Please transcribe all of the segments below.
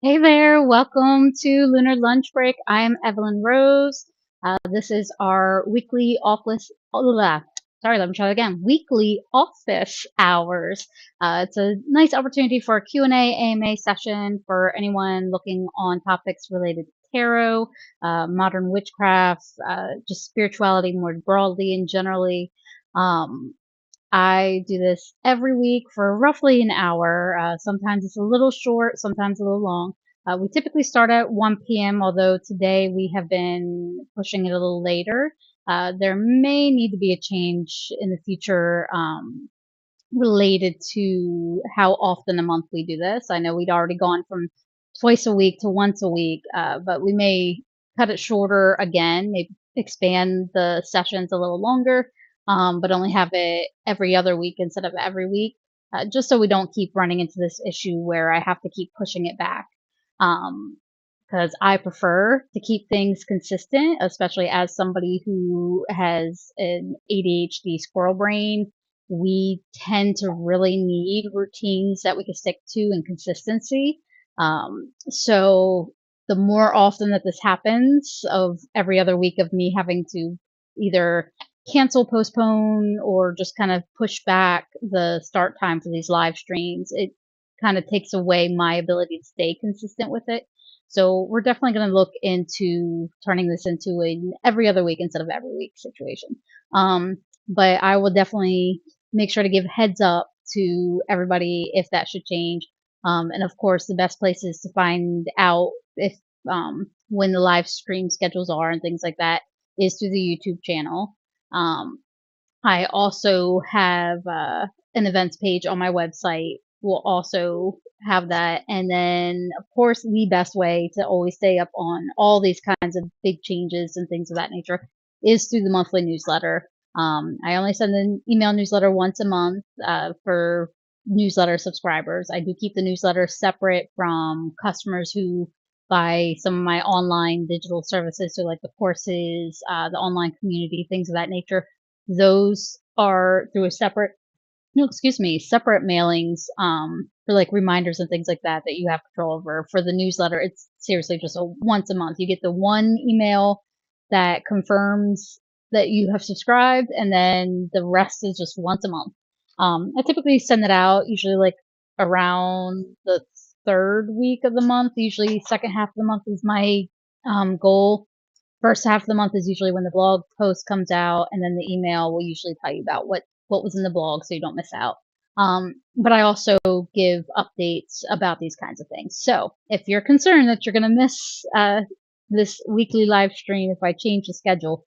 Hey there, welcome to Lunar Lunch Break. I am Evelyn Rose. This is our weekly office. Sorry, let me try that again. Weekly office hours. It's a nice opportunity for a Q&A AMA session for anyone looking on topics related to tarot, modern witchcraft, just spirituality more broadly and generally. Um, I do this every week for roughly an hour. Sometimes it's a little short, sometimes a little long. We typically start at 1 p.m., although today we have been pushing it a little later. There may need to be a change in the future related to how often a month we do this. I know we'd already gone from twice a week to once a week, but we may cut it shorter again, maybe expand the sessions a little longer, but only have it every other week instead of every week, just so we don't keep running into this issue where I have to keep pushing it back. Because I prefer to keep things consistent, especially as somebody who has an ADHD squirrel brain. We tend to really need routines that we can stick to and consistency. So the more often that this happens, of every other week of me having to either cancel, postpone, or just kind of push back the start time for these live streams, it kind of takes away my ability to stay consistent with it. So we're definitely going to look into turning this into an every other week instead of every week situation. But I will definitely make sure to give heads up to everybody if that should change. And of course, the best places to find out if when the live stream schedules are and things like that is through the YouTube channel. Um, I also have an events page on my website. Will also have that. And then, of course, the best way to always stay up on all these kinds of big changes and things of that nature is through the monthly newsletter. I only send an email newsletter once a month for newsletter subscribers. I do keep the newsletter separate from customers who buy some of my online digital services, so like the courses, the online community, things of that nature. Those are through a separate, no, excuse me, separate mailings for like reminders and things like that that you have control over. For the newsletter, it's seriously just a once a month. You get the one email that confirms that you have subscribed, and then the rest is just once a month. I typically send it out usually like around the third week of the month. Usually, second half of the month is my goal. First half of the month is usually when the blog post comes out, and then the email will usually tell you about what was in the blog, so you don't miss out. But I also give updates about these kinds of things. So if you're concerned that you're going to miss this weekly live stream if I change the schedule,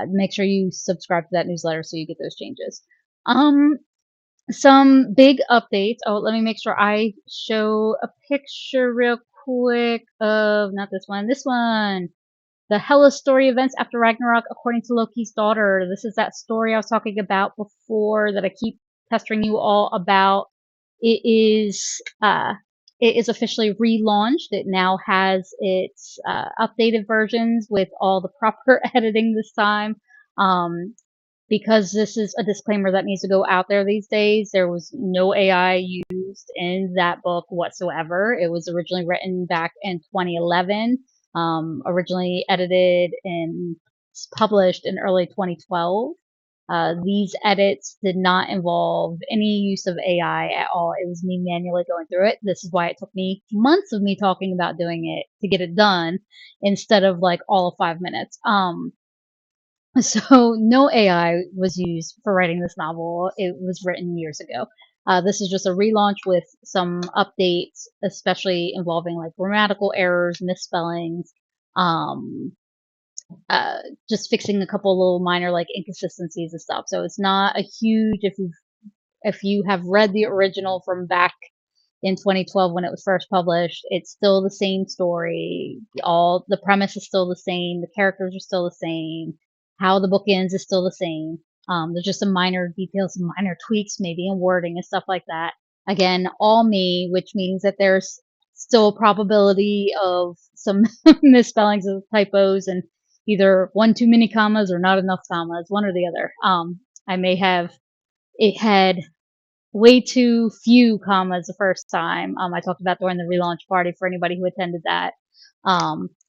make sure you subscribe to that newsletter so you get those changes. Um, some big updates. Oh, let me make sure I show a picture real quick of not this one. The Hela story events after Ragnarök according to Loki's daughter. This is that story I was talking about before that I keep pestering you all about. It is it is officially relaunched. It now has its updated versions with all the proper editing this time. Um, because this is a disclaimer that needs to go out there these days. There was no AI used in that book whatsoever. It was originally written back in 2011, originally edited and published in early 2012. These edits did not involve any use of AI at all. It was me manually going through it. This is why it took me months of me talking about doing it to get it done instead of like all of 5 minutes. So no AI was used for writing this novel. It was written years ago. This is just a relaunch with some updates, especially involving like grammatical errors, misspellings, um, uh, just fixing a couple little minor like inconsistencies and stuff. So it's not a huge, if you have read the original from back in 2012 when it was first published, it's still the same story. All the premise is still the same. The characters are still the same. How the book ends is still the same. There's just some minor details, some minor tweaks, maybe in wording and stuff like that. Again, all me, which means that there's still a probability of some misspellings of typos and either one too many commas or not enough commas, one or the other. I may have it had way too few commas the first time. I talked about during the relaunch party for anybody who attended that.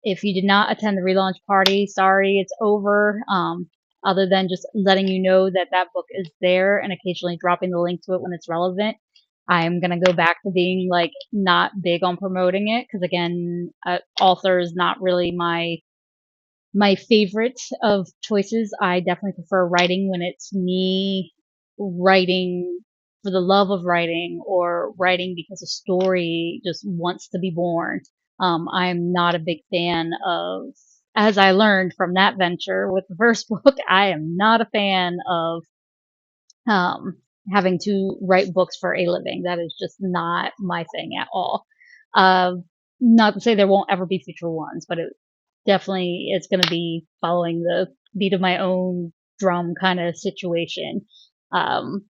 If you did not attend the relaunch party, sorry, it's over. Other than just letting you know that that book is there and occasionally dropping the link to it when it's relevant. I'm gonna go back to being like not big on promoting it because again, author is not really my favorite of choices. I definitely prefer writing when it's me writing for the love of writing or writing because a story just wants to be born. I'm not a big fan of, as I learned from that venture with the first book, I am not a fan of um, having to write books for a living. That is just not my thing at all. Uh, not to say there won't ever be future ones, but it definitely is going to be following the beat of my own drum kind of situation. Um,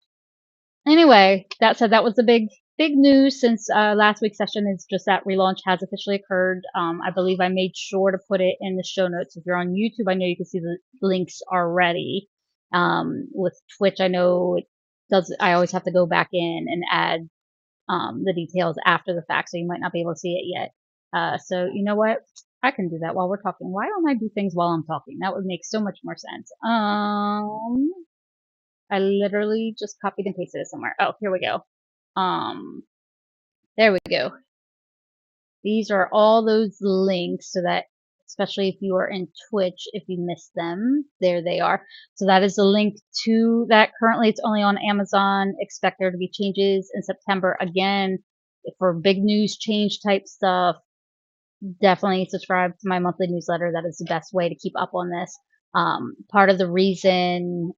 anyway, that said, that was the big news since last week's session is just that relaunch has officially occurred. I believe I made sure to put it in the show notes. If you're on YouTube, I know you can see the links already. With Twitch, I know it does. I always have to go back in and add the details after the fact, so you might not be able to see it yet. So you know what? I can do that while we're talking. Why don't I do things while I'm talking? That would make so much more sense. I literally just copied and pasted it somewhere. Oh, here we go. There we go. These are all those links so that, especially if you are in Twitch, if you missed them, there they are. So that is the link to that. Currently, it's only on Amazon. Expect there to be changes in September again for big news change type stuff. Definitely subscribe to my monthly newsletter. That is the best way to keep up on this. Part of the reason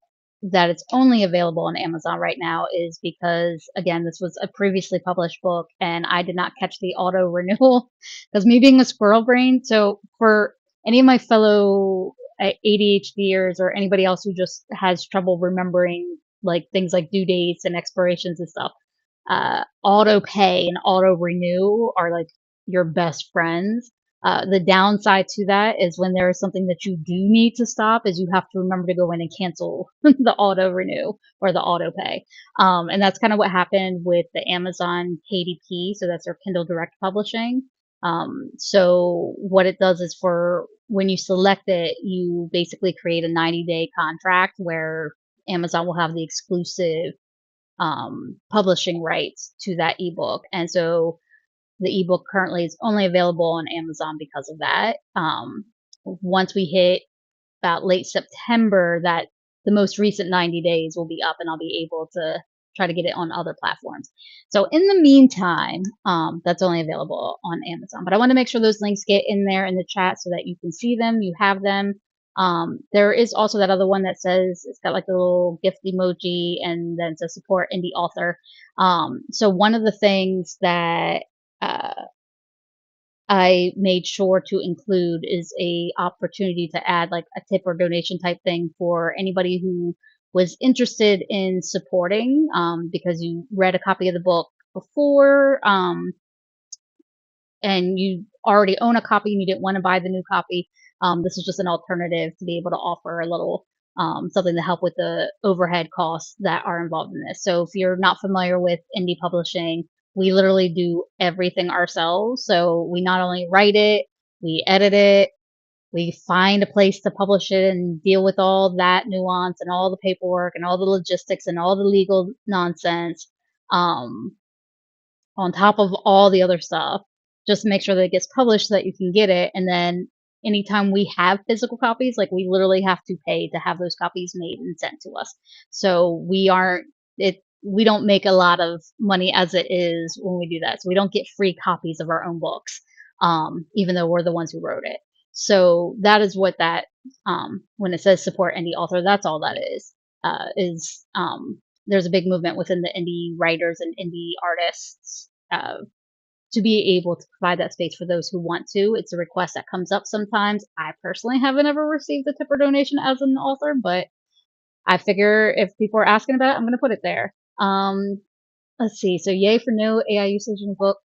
that it's only available on Amazon right now is because, again, this was a previously published book and I did not catch the auto renewal because me being a squirrel brain. So for any of my fellow ADHDers or anybody else who just has trouble remembering like things like due dates and expirations and stuff, auto pay and auto renew are like your best friends. The downside to that is when there is something that you do need to stop is you have to remember to go in and cancel the auto renew or the auto pay. And that's kind of what happened with the Amazon KDP. So that's their Kindle Direct Publishing. So what it does is for when you select it, you basically create a 90-day contract where Amazon will have the exclusive publishing rights to that ebook. And so the ebook currently is only available on Amazon because of that. Once we hit about late September, that the most recent 90 days will be up and I'll be able to try to get it on other platforms. So in the meantime, that's only available on Amazon, but I want to make sure those links get in there in the chat so that you can see them, you have them. There is also that other one that says it's got like a little gift emoji and then it says support indie author. So one of the things that uh, I made sure to include is a opportunity to add like a tip or donation type thing for anybody who was interested in supporting because you read a copy of the book before and you already own a copy and you didn't want to buy the new copy. This is just an alternative to be able to offer a little something to help with the overhead costs that are involved in this. So if you're not familiar with indie publishing, we literally do everything ourselves. So we not only write it, we edit it, we find a place to publish it and deal with all that nuance and all the paperwork and all the logistics and all the legal nonsense. On top of all the other stuff, just to make sure that it gets published so that you can get it. And then anytime we have physical copies, like we literally have to pay to have those copies made and sent to us. So we don't make a lot of money as it is when we do that. So we don't get free copies of our own books, even though we're the ones who wrote it. So that is what that, when it says support indie author, that's all that is, there's a big movement within the indie writers and indie artists to be able to provide that space for those who want to. It's a request that comes up sometimes. I personally haven't ever received a tip or donation as an author, but I figure if people are asking about it, I'm going to put it there. Let's see. So yay for no AI usage in the book.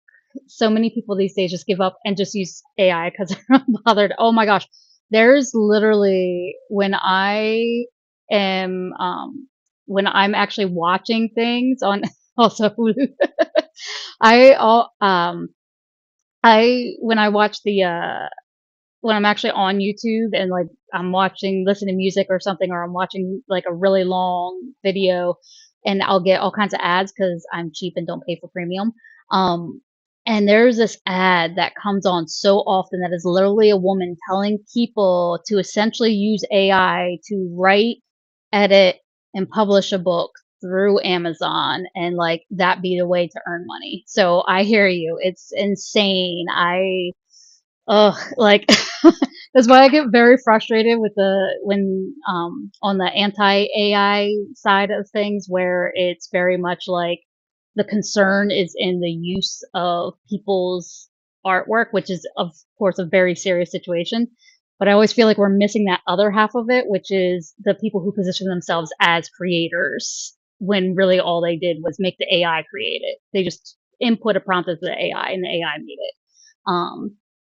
So many people these days just give up and just use AI because they're not bothered. Oh my gosh. There's literally when I am, when I'm actually watching things on Also, I all I when I watch the when I'm actually on YouTube and like I'm listening to music or something, or I'm watching like a really long video, and I'll get all kinds of ads because I'm cheap and don't pay for premium. Um, and there's this ad that comes on so often that is literally a woman telling people to essentially use AI to write, edit, and publish a book through Amazon, and like that be the way to earn money. So I hear you. It's insane. Like that's why I get very frustrated with the when on the anti AI side of things, where it's very much like the concern is in the use of people's artwork, which is of course a very serious situation. But I always feel like we're missing that other half of it, which is the people who position themselves as creators when really all they did was make the AI create it. They just input a prompt into the AI and the AI made it.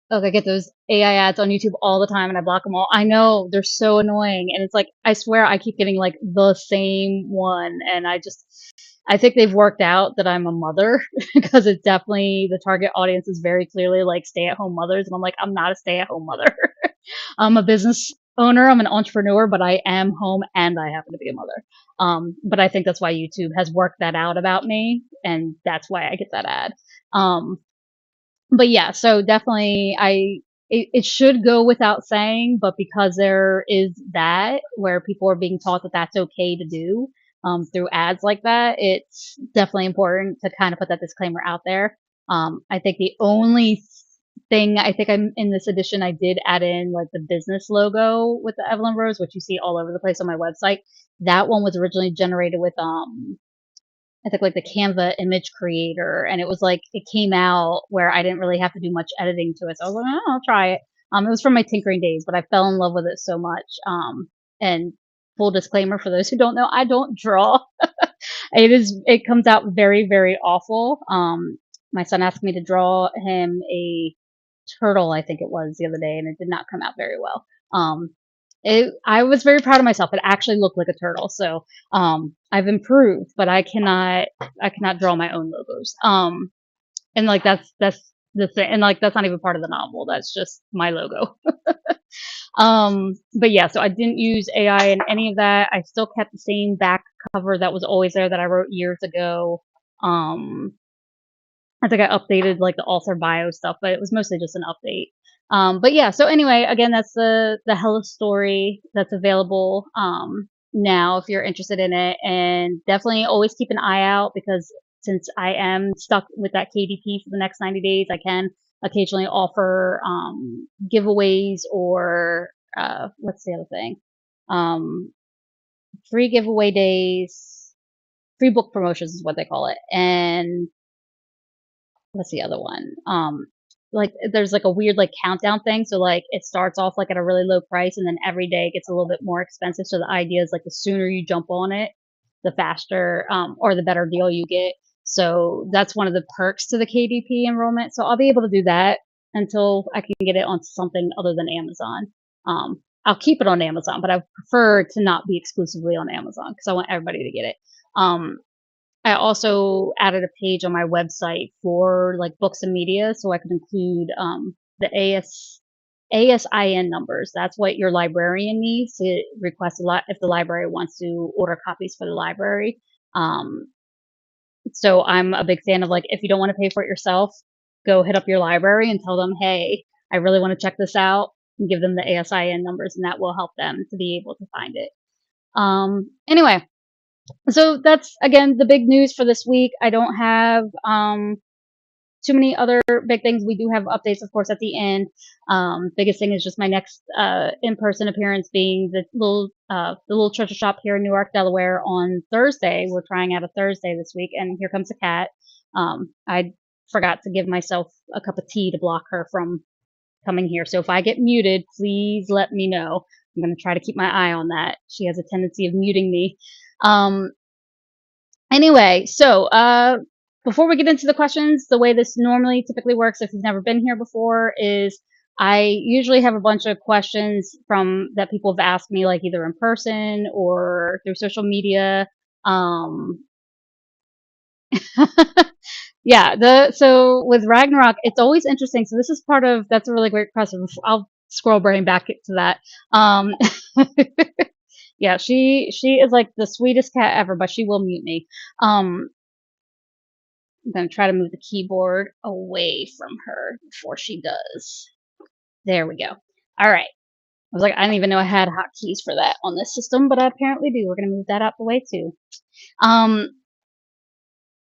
Like I get those AI ads on YouTube all the time and I block them all. I know they're so annoying. And it's like, I swear I keep getting like the same one. And I think they've worked out that I'm a mother because it's definitely the target audience is very clearly like stay at home mothers. And I'm like, I'm not a stay at home mother. I'm a business owner. I'm an entrepreneur, but I am home and I happen to be a mother. But I think that's why YouTube has worked that out about me. And that's why I get that ad. Um, but yeah, so definitely it should go without saying, but because there is that where people are being taught that that's okay to do through ads like that, it's definitely important to kind of put that disclaimer out there. I think the only thing I think I'm in this edition, I did add in like the business logo with the Evelyn Rose, which you see all over the place on my website. That one was originally generated with I think like the Canva image creator, and it was like it came out where I didn't really have to do much editing to it. So I was like, oh, I'll try it. It was from my tinkering days, but I fell in love with it so much. And full disclaimer for those who don't know, I don't draw. It comes out very, very awful. My son asked me to draw him a turtle, I think it was the other day, and it did not come out very well. I was very proud of myself. It actually looked like a turtle. So, I've improved, but I cannot draw my own logos. And like that's the thing. And like, that's not even part of the novel. That's just my logo. But yeah, so I didn't use AI in any of that. I still kept the same back cover that was always there that I wrote years ago. Um, I think I updated like the author bio stuff, but it was mostly just an update. But yeah, so anyway, again, that's the Hela story that's available now if you're interested in it, and definitely always keep an eye out because since I am stuck with that KDP for the next 90 days, I can occasionally offer giveaways or what's the other thing? Um, free giveaway days, free book promotions is what they call it, and what's the other one? Like there's like a weird like countdown thing. So like it starts off like at a really low price and then every day it gets a little bit more expensive. So the idea is like the sooner you jump on it, the faster or the better deal you get. So that's one of the perks to the KDP enrollment. So I'll be able to do that until I can get it on something other than Amazon. I'll keep it on Amazon, but I prefer to not be exclusively on Amazon because I want everybody to get it. I also added a page on my website for like books and media, so I could include the ASIN numbers. That's what your librarian needs to request a lot if the library wants to order copies for the library. Um, so I'm a big fan of like if you don't want to pay for it yourself, go hit up your library and tell them, hey, I really want to check this out, and give them the ASIN numbers, and that will help them to be able to find it. Anyway, so that's again the big news for this week. I don't have too many other big things. We do have updates, of course, at the end. Biggest thing is just my next in-person appearance being the little treasure shop here in Newark, Delaware on Thursday. We're trying out a Thursday this week, and here comes a cat. I forgot to give myself a cup of tea to block her from coming here. So if I get muted, please let me know. I'm going to try to keep my eye on that. She has a tendency of muting me. Um, Anyway, so before we get into the questions, the way this normally typically works, if you've never been here before, is I usually have a bunch of questions from that people have asked me, like either in person or through social media. Um, Yeah, so with Ragnarok, it's always interesting. So this is part of that's a really great question. I'll scroll brain back to that. Um, yeah, she is like the sweetest cat ever, but she will mute me. I'm gonna try to move the keyboard away from her before she does. There we go. All right. I was like, I didn't even know I had hotkeys for that on this system, but I apparently do. We're gonna move that out the way too. Um,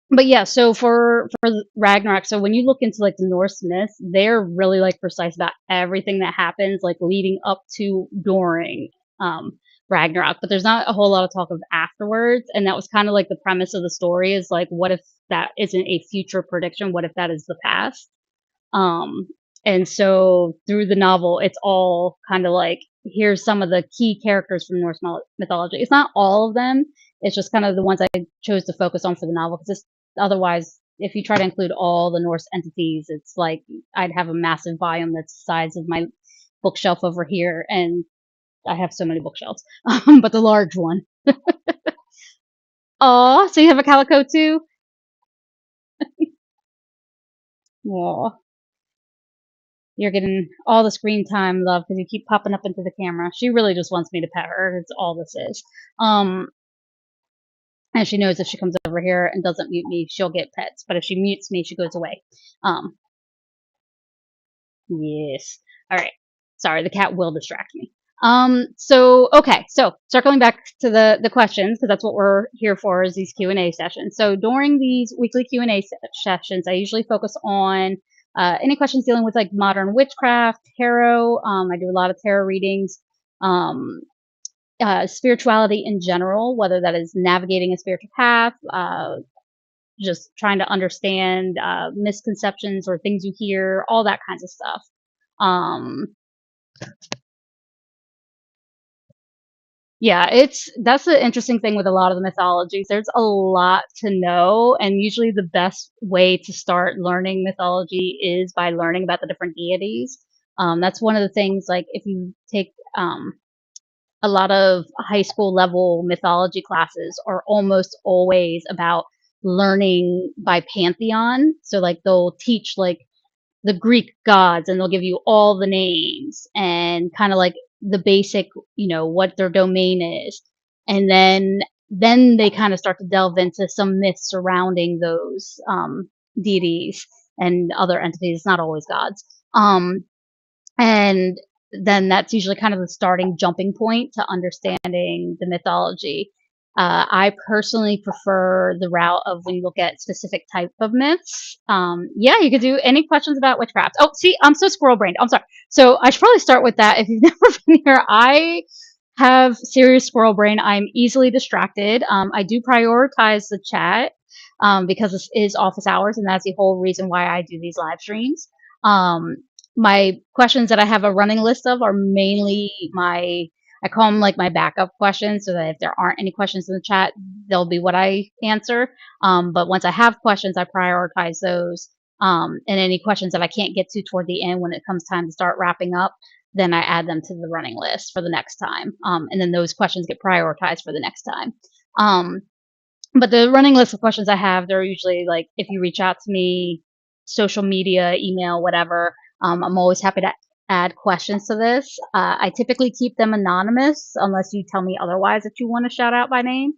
but yeah, so for Ragnarok, so when you look into like the Norse myths, they're really like precise about everything that happens like leading up to during Ragnarok, but there's not a whole lot of talk of afterwards, and that was kind of like the premise of the story is like what if that isn't a future prediction? What if that is the past? Um, and so through the novel, it's all kind of like here's some of the key characters from Norse mythology. It's not all of them. It's just kind of the ones I chose to focus on for the novel because otherwise, if you try to include all the Norse entities, it's like I'd have a massive volume that's the size of my bookshelf over here, and I have so many bookshelves, but the large one. Oh, so you have a calico too? Aw. You're getting all the screen time, love, because you keep popping up into the camera. She really just wants me to pet her. It's all this is. Um, and she knows if she comes over here and doesn't mute me, she'll get pets. But if she mutes me, she goes away. Um, yes. All right. Sorry, the cat will distract me. So okay, so circling back to the questions because that's what we're here for is these Q&A sessions. So during these weekly Q&A sessions, I usually focus on any questions dealing with like modern witchcraft, tarot. I do a lot of tarot readings, um, spirituality in general, whether that is navigating a spiritual path, just trying to understand misconceptions or things you hear, all that kinds of stuff. Um, Yeah, that's the interesting thing with a lot of the mythologies. There's a lot to know, and usually the best way to start learning mythology is by learning about the different deities. That's one of the things, like if you take a lot of high school level mythology classes are almost always about learning by pantheon. So like they'll teach like the Greek gods and they'll give you all the names and kind of like the basic, what their domain is. And then they kind of start to delve into some myths surrounding those deities and other entities. It's not always gods. And then that's usually kind of the starting jumping point to understanding the mythology. I personally prefer the route of when you look at specific type of myths. Yeah, you could do any questions about witchcraft. Oh, see, I'm so squirrel brained. I'm sorry. So I should probably start with that. If you've never been here, I have serious squirrel brain. I'm easily distracted. I do prioritize the chat because this is office hours, and that's the whole reason why I do these live streams. Um, my questions that I have a running list of are mainly I call them like my backup questions so that if there aren't any questions in the chat, they'll be what I answer. But once I have questions, I prioritize those. And any questions that I can't get to toward the end when it comes time to start wrapping up, then I add them to the running list for the next time. And then those questions get prioritized for the next time. Um, but the running list of questions I have, they're usually like if you reach out to me, social media, email, whatever. I'm always happy to add questions to this. I typically keep them anonymous unless you tell me otherwise if you want to shout out by name.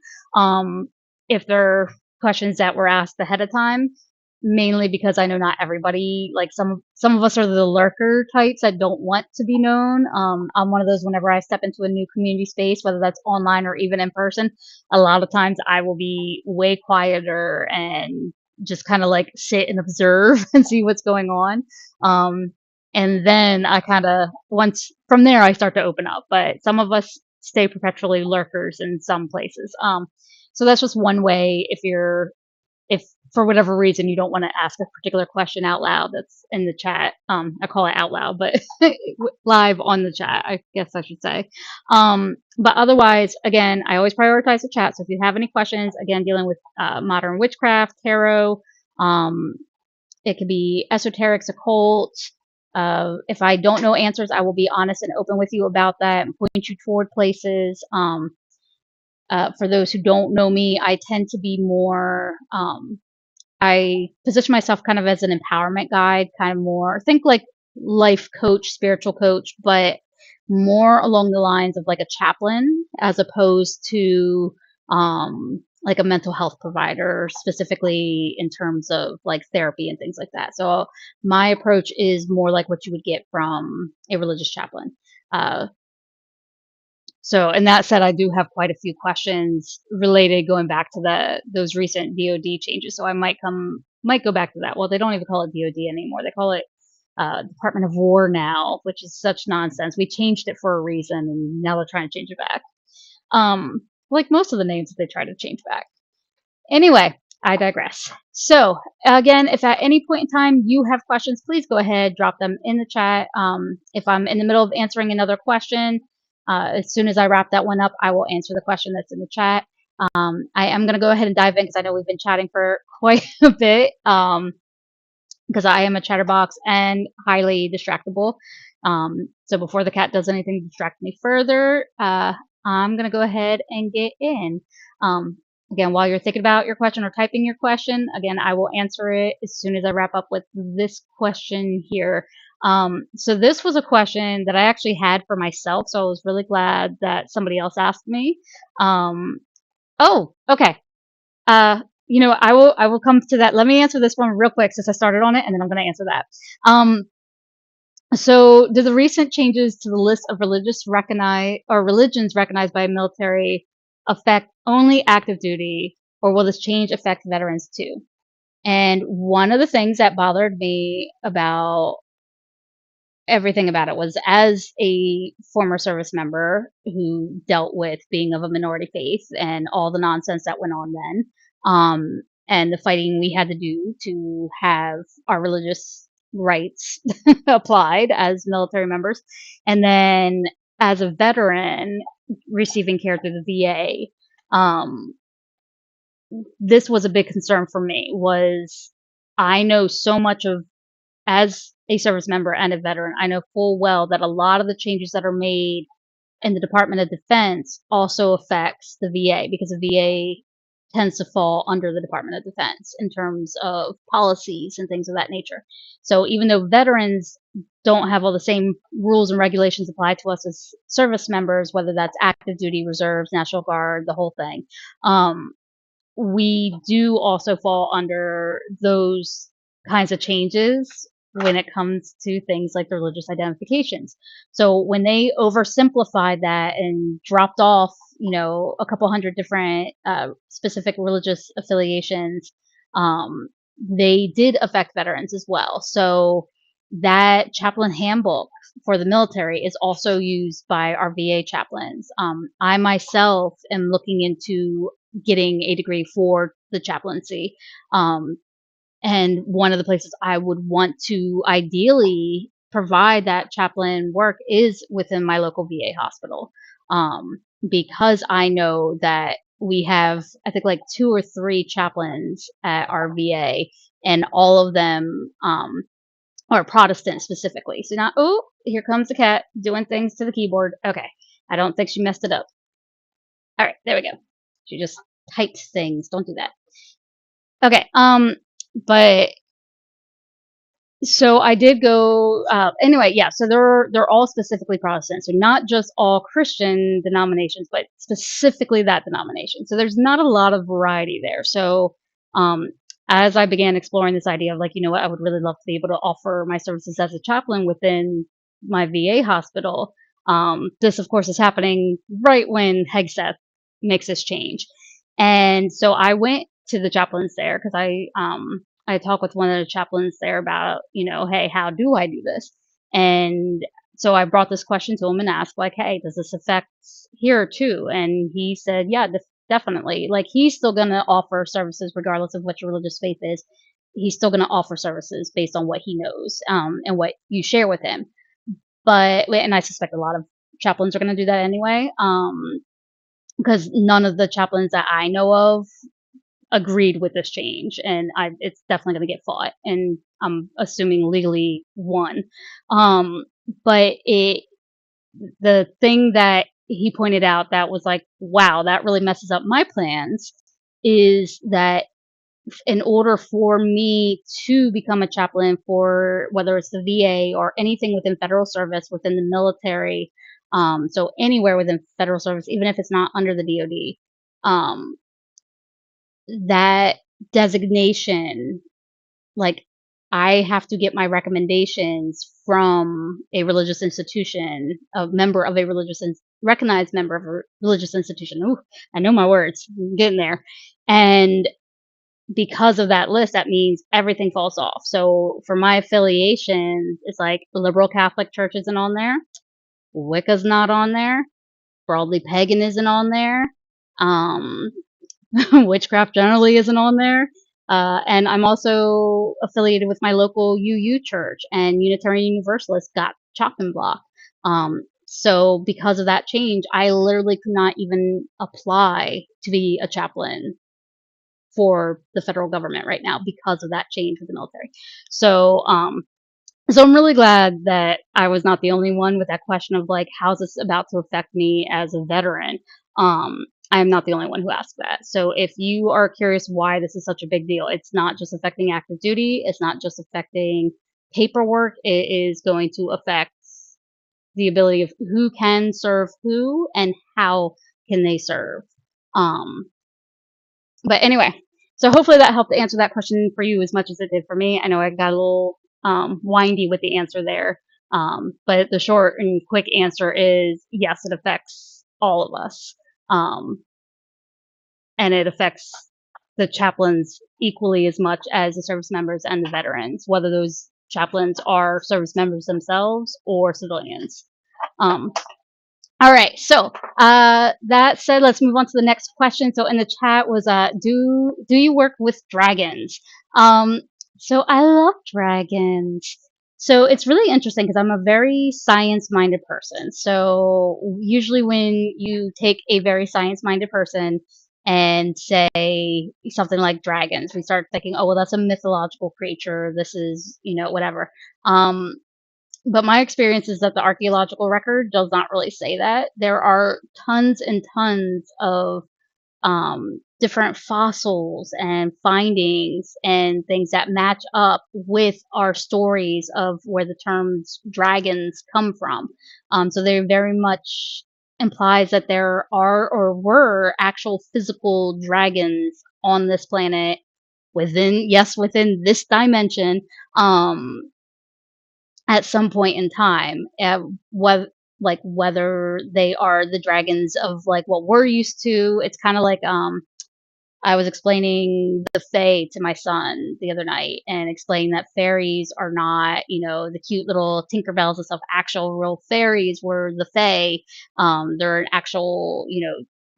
If they're questions that were asked ahead of time, mainly because I know not everybody, like some of us are the lurker types that don't want to be known. I'm one of those whenever I step into a new community space, whether that's online or even in person, a lot of times I will be way quieter and just kind of like sit and observe and see what's going on. And then I kind of once from there I start to open up, but some of us stay perpetually lurkers in some places. So that's just one way if for whatever reason you don't want to ask a particular question out loud that's in the chat. I call it out loud, but live on the chat, I guess I should say. But otherwise, again, I always prioritize the chat. So if you have any questions, again, dealing with modern witchcraft, tarot, it could be esoterics, occult. If I don't know answers, I will be honest and open with you about that and point you toward places. For those who don't know me, I tend to be more I position myself kind of as an empowerment guide, kind of more think like life coach, spiritual coach, but more along the lines of like a chaplain as opposed to like a mental health provider, specifically in terms of like therapy and things like that. So my approach is more like what you would get from a religious chaplain. Uh, so, and that said, I do have quite a few questions related going back to those recent DoD changes. So I might go back to that. Well, they don't even call it DoD anymore. They call it Department of War now, which is such nonsense. We changed it for a reason, and now they're trying to change it back. Like most of the names that they try to change back. Anyway, I digress. So, again, if at any point in time you have questions, please go ahead, drop them in the chat. If I'm in the middle of answering another question, as soon as I wrap that one up, I will answer the question that's in the chat. I am going to go ahead and dive in because I know we've been chatting for quite a bit. Because I am a chatterbox and highly distractible. So before the cat does anything to distract me further, I'm going to go ahead and get in. Again, while you're thinking about your question or typing your question, again, I will answer it as soon as I wrap up with this question here. So this was a question that I actually had for myself, so I was really glad that somebody else asked me. Oh, okay. I will come to that. Let me answer this one real quick since I started on it, and then I'm going to answer that. So do the recent changes to the list of religions recognized by military affect only active duty, or will this change affect veterans too? And one of the things that bothered me about everything about it was, as a former service member who dealt with being of a minority faith and all the nonsense that went on then, and the fighting we had to do to have our religious rights applied as military members, and then as a veteran receiving care through the VA, this was a big concern for me. Was I know so much of, as a service member and a veteran, I know full well that a lot of the changes that are made in the Department of Defense also affects the VA, because the VA tends to fall under the Department of Defense in terms of policies and things of that nature. So even though veterans don't have all the same rules and regulations applied to us as service members, whether that's active duty, reserves, National Guard, the whole thing, we do also fall under those kinds of changes when it comes to things like the religious identifications. So when they oversimplified that and dropped off, a couple hundred different specific religious affiliations, they did affect veterans as well. So that chaplain handbook for the military is also used by our VA chaplains. I myself am looking into getting a degree for the chaplaincy. And one of the places I would want to ideally provide that chaplain work is within my local VA hospital. Because I know that we have, I think, like 2 or 3 chaplains at our VA, and all of them are Protestant specifically. So now, oh, here comes the cat doing things to the keyboard. Okay, I don't think she messed it up. All right, there we go. She just typed things. Don't do that. Okay. But so I did go. Anyway, yeah. So they're all specifically Protestant. So not just all Christian denominations, but specifically that denomination. So there's not a lot of variety there. So as I began exploring this idea of, like, what, I would really love to be able to offer my services as a chaplain within my VA hospital. This, of course, is happening right when Hegseth makes this change. And so I went to the chaplains there because I talked with one of the chaplains there about, hey, how do I do this? And so I brought this question to him and asked, like, hey, does this affect here too? And he said, yeah, definitely. Like, he's still going to offer services regardless of what your religious faith is. He's still going to offer services based on what he knows, and what you share with him. And I suspect a lot of chaplains are going to do that anyway, because none of the chaplains that I know of agreed with this change, and it's definitely going to get fought, and I'm assuming legally won. But the thing that he pointed out that was like, wow, that really messes up my plans, is that in order for me to become a chaplain for whether it's the VA or anything within federal service, within the military, so anywhere within federal service, even if it's not under the DoD, that designation, like, I have to get my recommendations from a religious institution, a member of a recognized member of a religious institution. Ooh, I know my words. I'm getting there. And because of that list, that means everything falls off. So for my affiliations, it's like the liberal Catholic Church isn't on there, Wicca's not on there, broadly pagan isn't on there, um, witchcraft generally isn't on there. And I'm also affiliated with my local UU church, and Unitarian Universalists got chopped and blocked. So because of that change, I literally could not even apply to be a chaplain for the federal government right now because of that change with the military. So, so I'm really glad that I was not the only one with that question of like, how's this about to affect me as a veteran? I am not the only one who asked that. So if you are curious why this is such a big deal, it's not just affecting active duty. It's not just affecting paperwork. It is going to affect the ability of who can serve who and how can they serve. Um, but anyway, so hopefully that helped answer that question for you as much as it did for me. I know I got a little windy with the answer there. But the short and quick answer is yes, it affects all of us. And it affects the chaplains equally as much as the service members and the veterans, whether those chaplains are service members themselves or civilians. All right. So that said, let's move on to the next question. So in the chat was, do you work with dragons? So I love dragons. So it's really interesting because I'm a very science-minded person. So usually when you take a very science-minded person and say something like dragons, we start thinking, oh, well, that's a mythological creature. This is, whatever. But my experience is that the archaeological record does not really say that. There are tons and tons of different fossils and findings and things that match up with our stories of where the terms dragons come from. So they very much implies that there are or were actual physical dragons on this planet within this dimension. At some point in time, whether they are the dragons of like what we're used to. It's kind of like I was explaining the Fae to my son the other night and explaining that fairies are not, the cute little Tinkerbells and stuff. Actual real fairies were the Fae. They're an actual,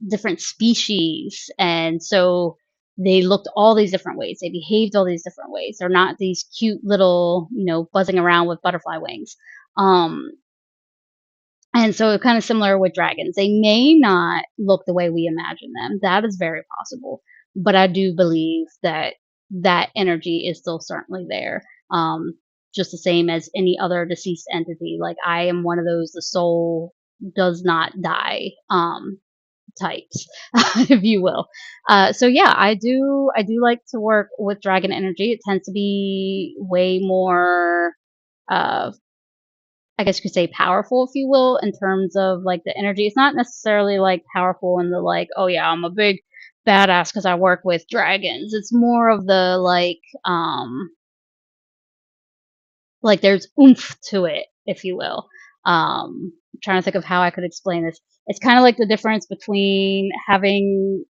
different species. And so they looked all these different ways. They behaved all these different ways. They're not these cute little, buzzing around with butterfly wings. And so kind of similar with dragons. They may not look the way we imagine them. That is very possible. But I do believe that that energy is still certainly there. Just the same as any other deceased entity. Like I am one of those, the soul does not die types, if you will. So yeah, I do like to work with dragon energy. It tends to be way more I guess you could say powerful, if you will, in terms of like the energy. It's not necessarily like powerful in the like, oh yeah, I'm a big badass because I work with dragons. It's more of the like there's oomph to it, if you will. I'm trying to think of how I could explain this. It's kind of like the difference between having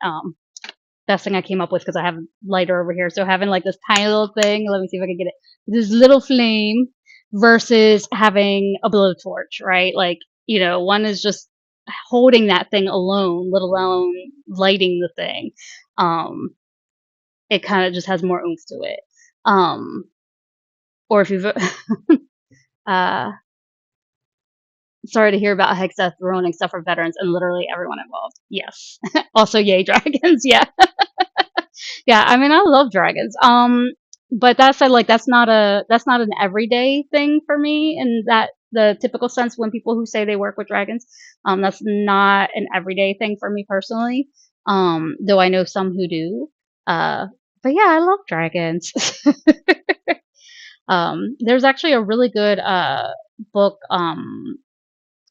best thing I came up with because I have a lighter over here. So having like this tiny little thing, let me see if I can get it. This little flame versus having a blowtorch, right? Like, one is just holding that thing alone, let alone lighting the thing. It kind of just has more oomph to it. Or if you've, uh, sorry to hear about Hexa ruining stuff for veterans and literally everyone involved. Yes. Also, yay, dragons. Yeah. Yeah, I mean, I love dragons. But that said, like that's not an everyday thing for me in that the typical sense when people who say they work with dragons, that's not an everyday thing for me personally. Though I know some who do. But yeah, I love dragons. There's actually a really good book.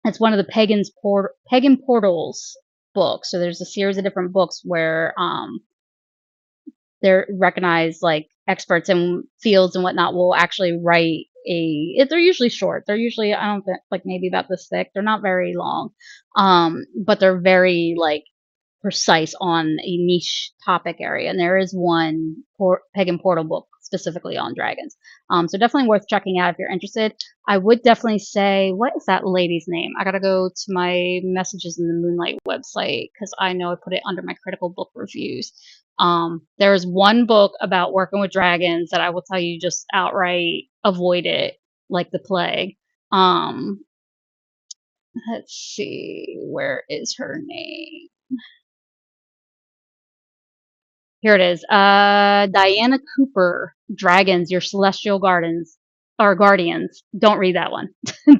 It's one of the Pagan Portals books. So there's a series of different books where they're recognized like experts in fields and whatnot will actually write they're usually short. They're usually, I don't think, like maybe about this thick. They're not very long. But they're very like precise on a niche topic area. And there is one Pagan Portal book specifically on dragons. So definitely worth checking out if you're interested. I would definitely say, what is that lady's name? I gotta go to my messages in the Moonlight website because I know I put it under my critical book reviews. There's one book about working with dragons that I will tell you just outright avoid it like the plague. Um, let's see, where is her name? Here it is. Diana Cooper, Dragons, Your Celestial Gardens, or Guardians. Don't read that one.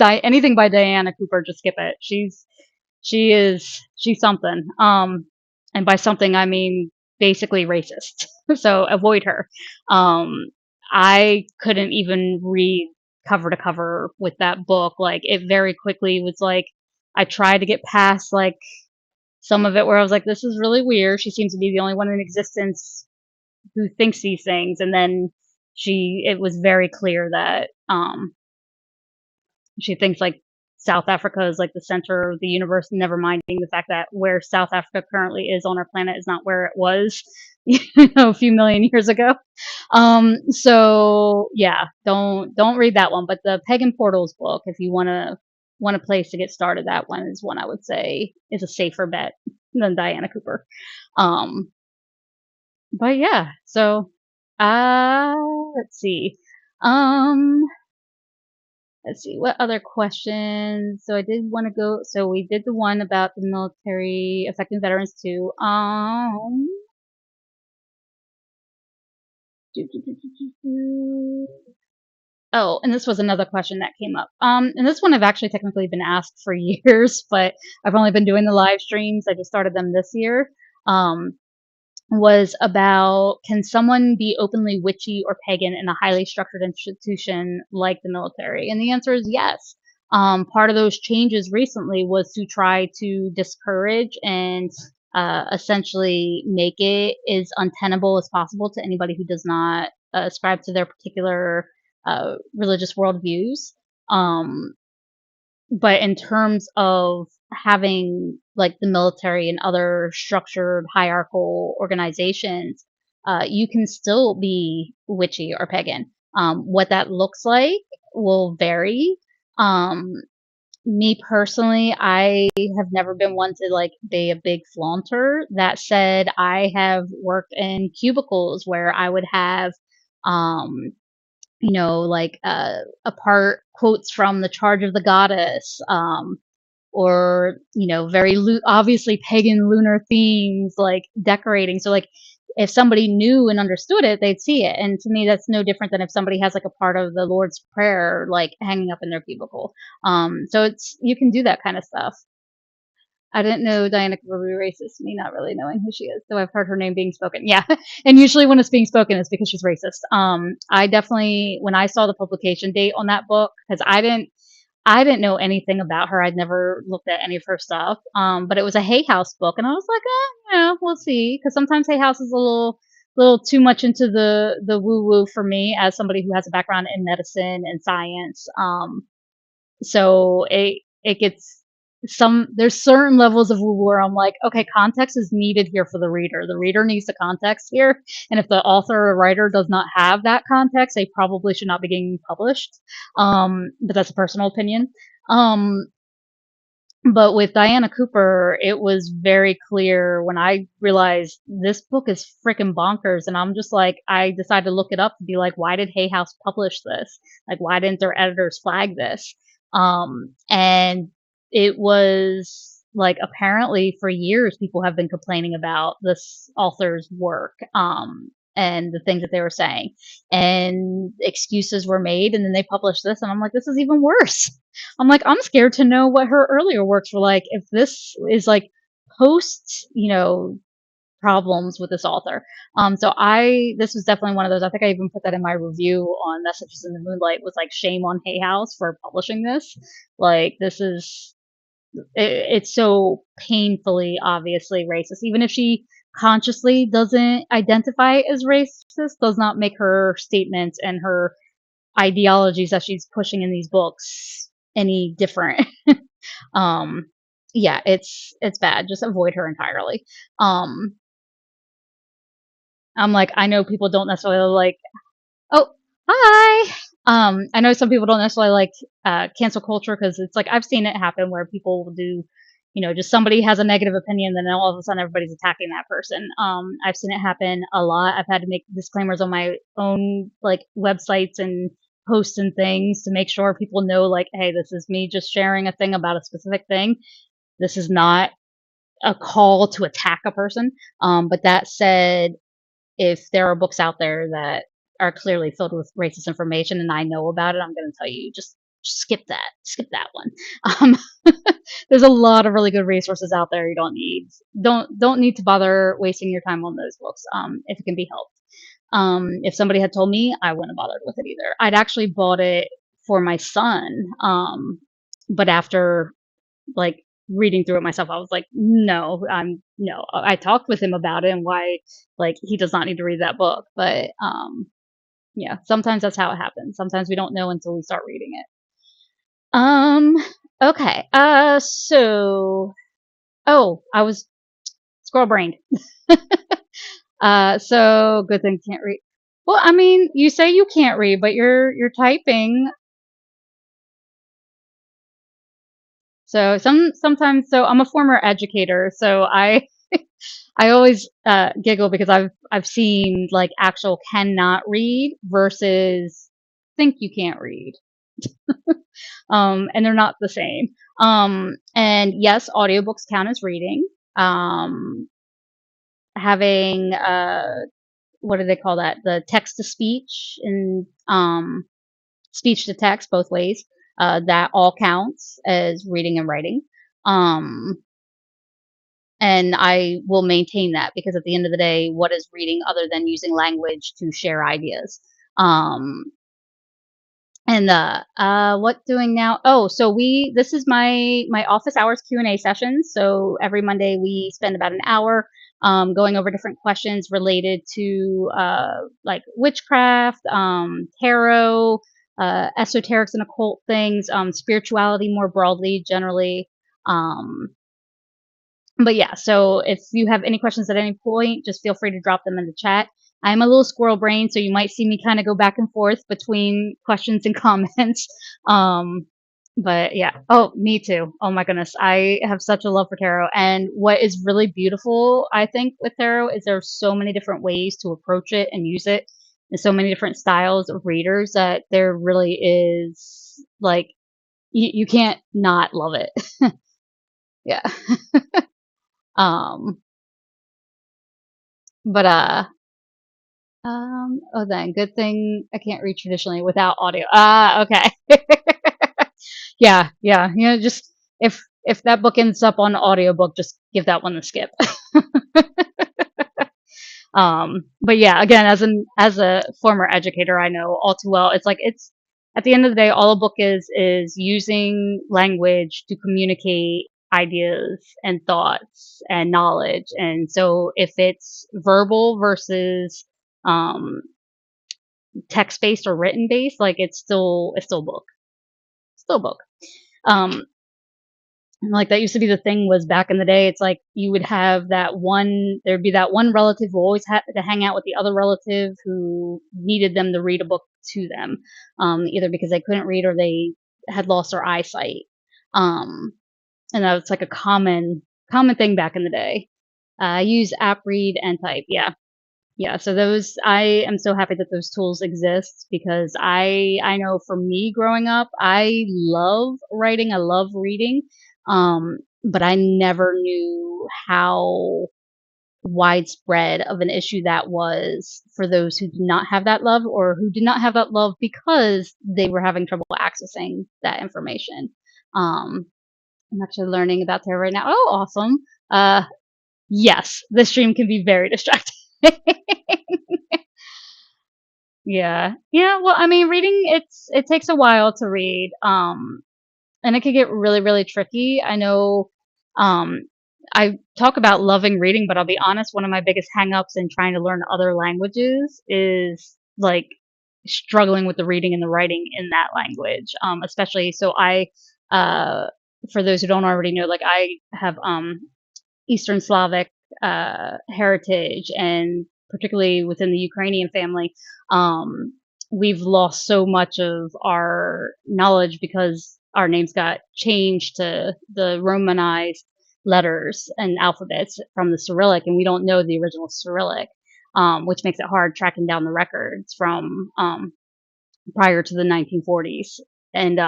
Anything by Diana Cooper, just skip it. She's something. And by something, I mean basically racist. So avoid her. I couldn't even read cover to cover with that book. Like, it very quickly was like, I tried to get past, like, some of it where I was like, this is really weird. She seems to be the only one in existence who thinks these things. And then it was very clear that, she thinks like South Africa is like the center of the universe, never minding the fact that where South Africa currently is on our planet is not where it was, a few million years ago. So yeah, don't read that one. But the Pagan Portals book, if you want a place to get started, that one is one I would say is a safer bet than Diana Cooper. Um, but yeah, so uh, let's see. Um, let's see what other questions. So I did want to go. So we did the one about the military affecting veterans too. Oh, and this was another question that came up. And this one I've actually technically been asked for years, but I've only been doing the live streams. I just started them this year. Was about, can someone be openly witchy or pagan in a highly structured institution like the military? And the answer is yes. Part of those changes recently was to try to discourage and essentially make it as untenable as possible to anybody who does not ascribe to their particular religious worldviews. Um, but in terms of having like the military and other structured hierarchical organizations, you can still be witchy or pagan. What that looks like will vary. Um, Me personally, I have never been one to like be a big flaunter. That said, I have worked in cubicles where I would have um, like apart quotes from the Charge of the Goddess, or very obviously pagan lunar themes, like decorating. So like if somebody knew and understood it, they'd see it. And to me, that's no different than if somebody has like a part of the Lord's Prayer like hanging up in their cubicle. So you can do that kind of stuff. I didn't know Diana could be racist, me not really knowing who she is, though I've heard her name being spoken. Yeah. And usually when it's being spoken, it's because she's racist. I definitely, when I saw the publication date on that book, because I didn't know anything about her. I'd never looked at any of her stuff. But it was a Hay House book, and I was like, yeah, we'll see. Because sometimes Hay House is a little too much into the woo woo for me as somebody who has a background in medicine and science. So it gets there's certain levels of woo where I'm like, okay, context is needed here for the reader. The reader needs the context here, and if the author or writer does not have that context, they probably should not be getting published. But that's a personal opinion. Um, but with Diana Cooper, it was very clear when I realized this book is freaking bonkers. And I'm just like, I decided to look it up to be like, why did Hay House publish this? Like, why didn't their editors flag this? And it was like, apparently for years, people have been complaining about this author's work, and the things that they were saying, and excuses were made. And then they published this, and I'm like, this is even worse. I'm like, I'm scared to know what her earlier works were like. If this is like post, problems with this author. This was definitely one of those. I think I even put that in my review on Messages in the Moonlight, was like, shame on Hay House for publishing this. Like, this is, it's so painfully, obviously racist. Even if she consciously doesn't identify as racist, does not make her statements and her ideologies that she's pushing in these books any different. um, yeah, it's bad. Just avoid her entirely. Um, I'm like, I know people don't necessarily like. Oh, hi. I know some people don't necessarily like cancel culture, because it's like, I've seen it happen where people will do, just somebody has a negative opinion, then all of a sudden everybody's attacking that person. I've seen it happen a lot. I've had to make disclaimers on my own, like, websites and posts and things, to make sure people know, like, hey, this is me just sharing a thing about a specific thing. This is not a call to attack a person. But that said, if there are books out there that are clearly filled with racist information and I know about it, I'm going to tell you, just skip that one. Um, there's a lot of really good resources out there. You don't need to bother wasting your time on those books, if it can be helped. If somebody had told me, I wouldn't have bothered with it either. I'd actually bought it for my son, but after, like, reading through it myself, I was like, no, no. I talked with him about it and why, like, he does not need to read that book. But yeah, sometimes that's how it happens. Sometimes we don't know until we start reading it. Um, okay. Oh, I was squirrel brained. So good thing can't read. Well, I mean, you say you can't read, but you're typing. So sometimes, so I'm a former educator, so I always giggle, because I've seen, like, actual cannot read versus think you can't read, and they're not the same. And yes, audiobooks count as reading. Having what do they call that? The text to speech and speech to text, both ways. That all counts as reading and writing. Um, and I will maintain that, because at the end of the day, what is reading other than using language to share ideas? Um, and what doing now? Oh, so this is my office hours Q&A sessions. So every Monday we spend about an hour going over different questions related to like witchcraft, tarot, esoterics and occult things, spirituality more broadly, generally. Um, but yeah, so if you have any questions at any point, just feel free to drop them in the chat. I'm a little squirrel brain, so you might see me kind of go back and forth between questions and comments. Um, but yeah. Oh, me too. Oh my goodness. I have such a love for tarot. And what is really beautiful, I think, with tarot is there are so many different ways to approach it and use it, and so many different styles of readers, that there really is, like, you can't not love it. Yeah. Um, but oh, then good thing I can't read traditionally without audio. Ah, okay. Yeah, yeah. Just if that book ends up on audiobook, just give that one a skip. But yeah, again, as a former educator, I know all too well. It's like, it's at the end of the day, all a book is using language to communicate ideas and thoughts and knowledge. And so if it's verbal versus um text based or written based, like, it's still a book. Still a book. Um like, that used to be the thing, was back in the day, it's like you would have there'd be that one relative who always had to hang out with the other relative who needed them to read a book to them, either because they couldn't read or they had lost their eyesight. Um, and that was like a common thing back in the day. I use app read and type. Yeah. Yeah, so those, I am so happy that those tools exist, because I know for me growing up, I love writing, I love reading, but I never knew how widespread of an issue that was for those who did not have that love, or who did not have that love because they were having trouble accessing that information. I'm actually learning about tarot right now. Oh, awesome. Yes, the stream can be very distracting. Yeah. Yeah, well, I mean, reading, it takes a while to read. And it could get really, really tricky. I know, um, I talk about loving reading, but I'll be honest, one of my biggest hangups in trying to learn other languages is like struggling with the reading and the writing in that language. Especially, so uh, for those who don't already know, like I have, Eastern Slavic heritage, and particularly within the Ukrainian family, um, we've lost so much of our knowledge because our names got changed to the Romanized letters and alphabets from the Cyrillic, and we don't know the original Cyrillic, which makes it hard tracking down the records from prior to the 1940s. And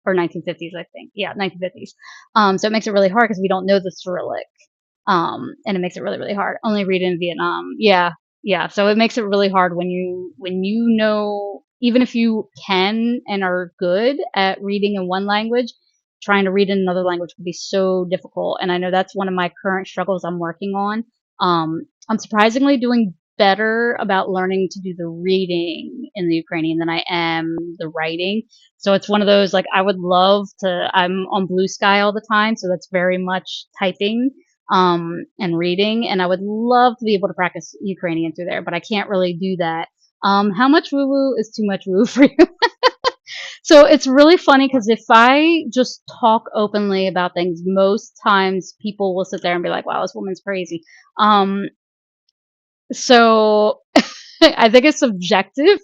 or 1950s, I think. Yeah, 1950s. So it makes it really hard because we don't know the Cyrillic, and it makes it really, really hard. Only read in Vietnam. Yeah, yeah. So it makes it really hard when you know, even if you can and are good at reading in one language, trying to read in another language can be so difficult. And I know that's one of my current struggles I'm working on. I'm surprisingly doing better about learning to do the reading in the Ukrainian than I am the writing. So it's one of those, like, I would love to, I'm on Blue Sky all the time, so that's very much typing and reading, and I would love to be able to practice Ukrainian through there, but I can't really do that. How much woo woo is too much woo for you? So it's really funny because if I just talk openly about things, most times people will sit there and be like, wow, this woman's crazy. Um, so I think it's subjective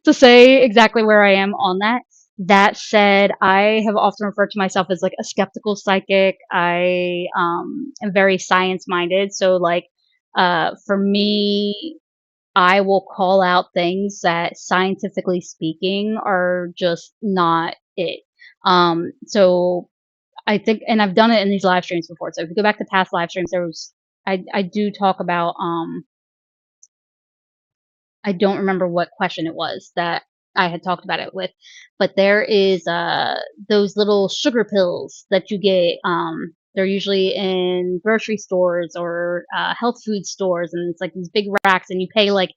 to say exactly where I am on that. That said, I have often referred to myself as like a skeptical psychic. I am very science minded. So, like, for me, I will call out things that scientifically speaking are just not it. So I think, and I've done it in these live streams before. So if you go back to past live streams, I do talk about, I don't remember what question it was that I had talked about it with, but there is those little sugar pills that you get. They're usually in grocery stores or health food stores, and it's like these big racks, and you pay like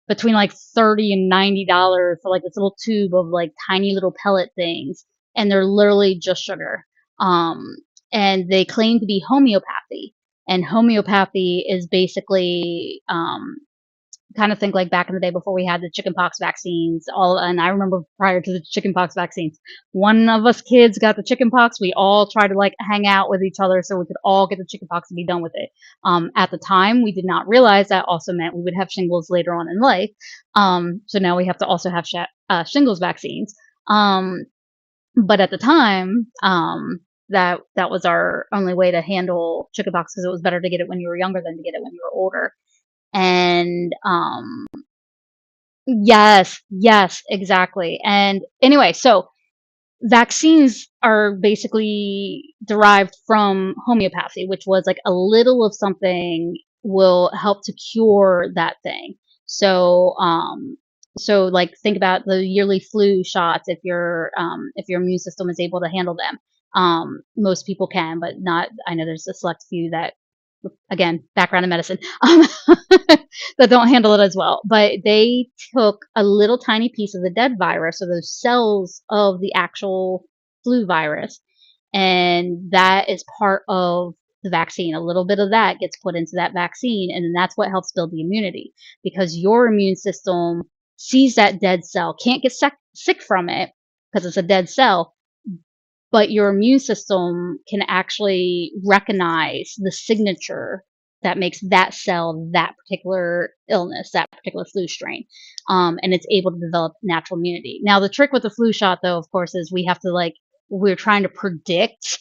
between like $30 and $90 for like this little tube of like tiny little pellet things, and they're literally just sugar. Um, and they claim to be homeopathy, and homeopathy is basically kind of think like back in the day before we had the chickenpox vaccines. And I remember prior to the chickenpox vaccines, one of us kids got the chickenpox. We all tried to like hang out with each other so we could all get the chickenpox and be done with it. At the time, we did not realize that also meant we would have shingles later on in life. So now we have to also have shingles vaccines. But at the time, that was our only way to handle chickenpox because it was better to get it when you were younger than to get it when you were older. And yes, yes, exactly. And anyway, so vaccines are basically derived from homeopathy, which was like a little of something will help to cure that thing. So, so like think about the yearly flu shots if your immune system is able to handle them. Most people can, but not. I know there's a select few that, again, background in medicine, that don't handle it as well. But they took a little tiny piece of the dead virus, or those cells of the actual flu virus, and that is part of the vaccine. A little bit of that gets put into that vaccine, and then that's what helps build the immunity because your immune system sees that dead cell, can't get sick from it because it's a dead cell, but your immune system can actually recognize the signature that makes that cell that particular illness, that particular flu strain, and it's able to develop natural immunity. Now, the trick with the flu shot, though, of course, is we have to like we're trying to predict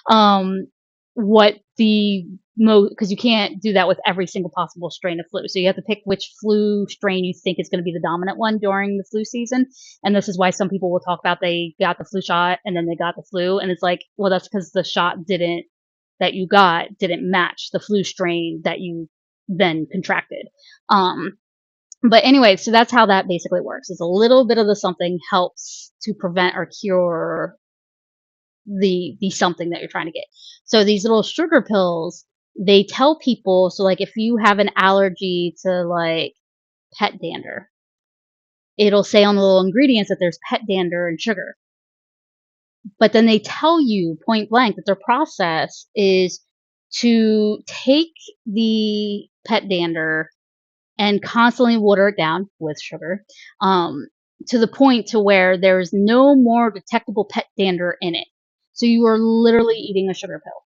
um, what the because you can't do that with every single possible strain of flu. So you have to pick which flu strain you think is going to be the dominant one during the flu season. And this is why some people will talk about they got the flu shot and then they got the flu. And it's like, well, that's because the shot that you got didn't match the flu strain that you then contracted. Um, but anyway, so that's how that basically works. Is a little bit of the something helps to prevent or cure the something that you're trying to get. So these little sugar pills, they tell people, so like if you have an allergy to like pet dander, it'll say on the little ingredients that there's pet dander and sugar. But then they tell you point blank that their process is to take the pet dander and constantly water it down with sugar, um, to the point to where there's no more detectable pet dander in it. So you are literally eating a sugar pill.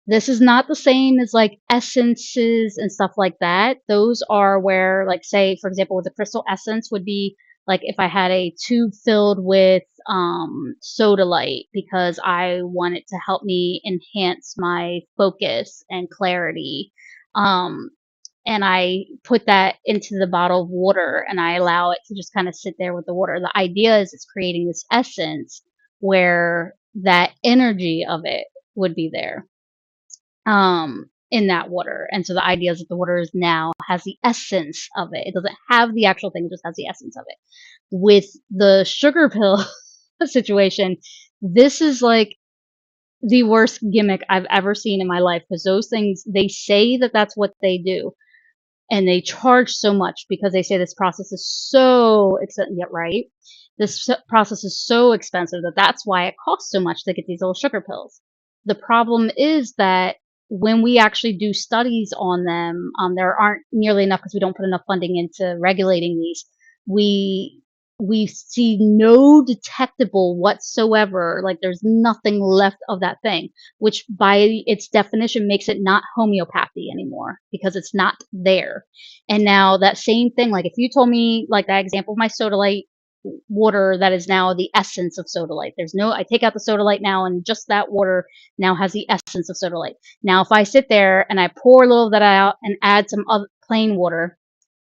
This is not the same as like essences and stuff like that. Those are where, like, say, for example, with a crystal essence would be like if I had a tube filled with sodalite because I want it to help me enhance my focus and clarity. Um, and I put that into the bottle of water and I allow it to just kind of sit there with the water. The idea is it's creating this essence where that energy of it would be there, in that water. And so the idea is that the water is now has the essence of it. It doesn't have the actual thing, it just has the essence of it. With the sugar pill situation, this is like the worst gimmick I've ever seen in my life because those things, they say that that's what they do. And they charge so much because they say this process is so expensive. Yeah, right. This process is so expensive that that's why it costs so much to get these little sugar pills. The problem is that when we actually do studies on them, there aren't nearly enough because we don't put enough funding into regulating these. We we see no detectable whatsoever. Like there's nothing left of that thing, which by its definition makes it not homeopathy anymore because it's not there. And now that same thing, like if you told me like that example of my sodalite water that is now the essence of sodalite. There's no, I take out the sodalite now and just that water now has the essence of sodalite. Now if I sit there and I pour a little of that out and add some other plain water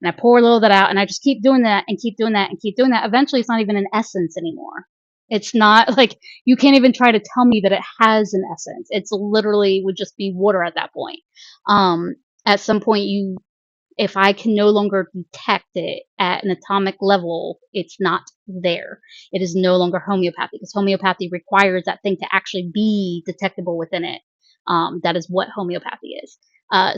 and I pour a little of that out and I just keep doing that and keep doing that and keep doing that, eventually it's not even an essence anymore. It's not like you can't even try to tell me that it has an essence. It's literally would just be water at that point. Um, at some point, you if I can no longer detect it at an atomic level, it's not there. It is no longer homeopathy because homeopathy requires that thing to actually be detectable within it. That is what homeopathy is.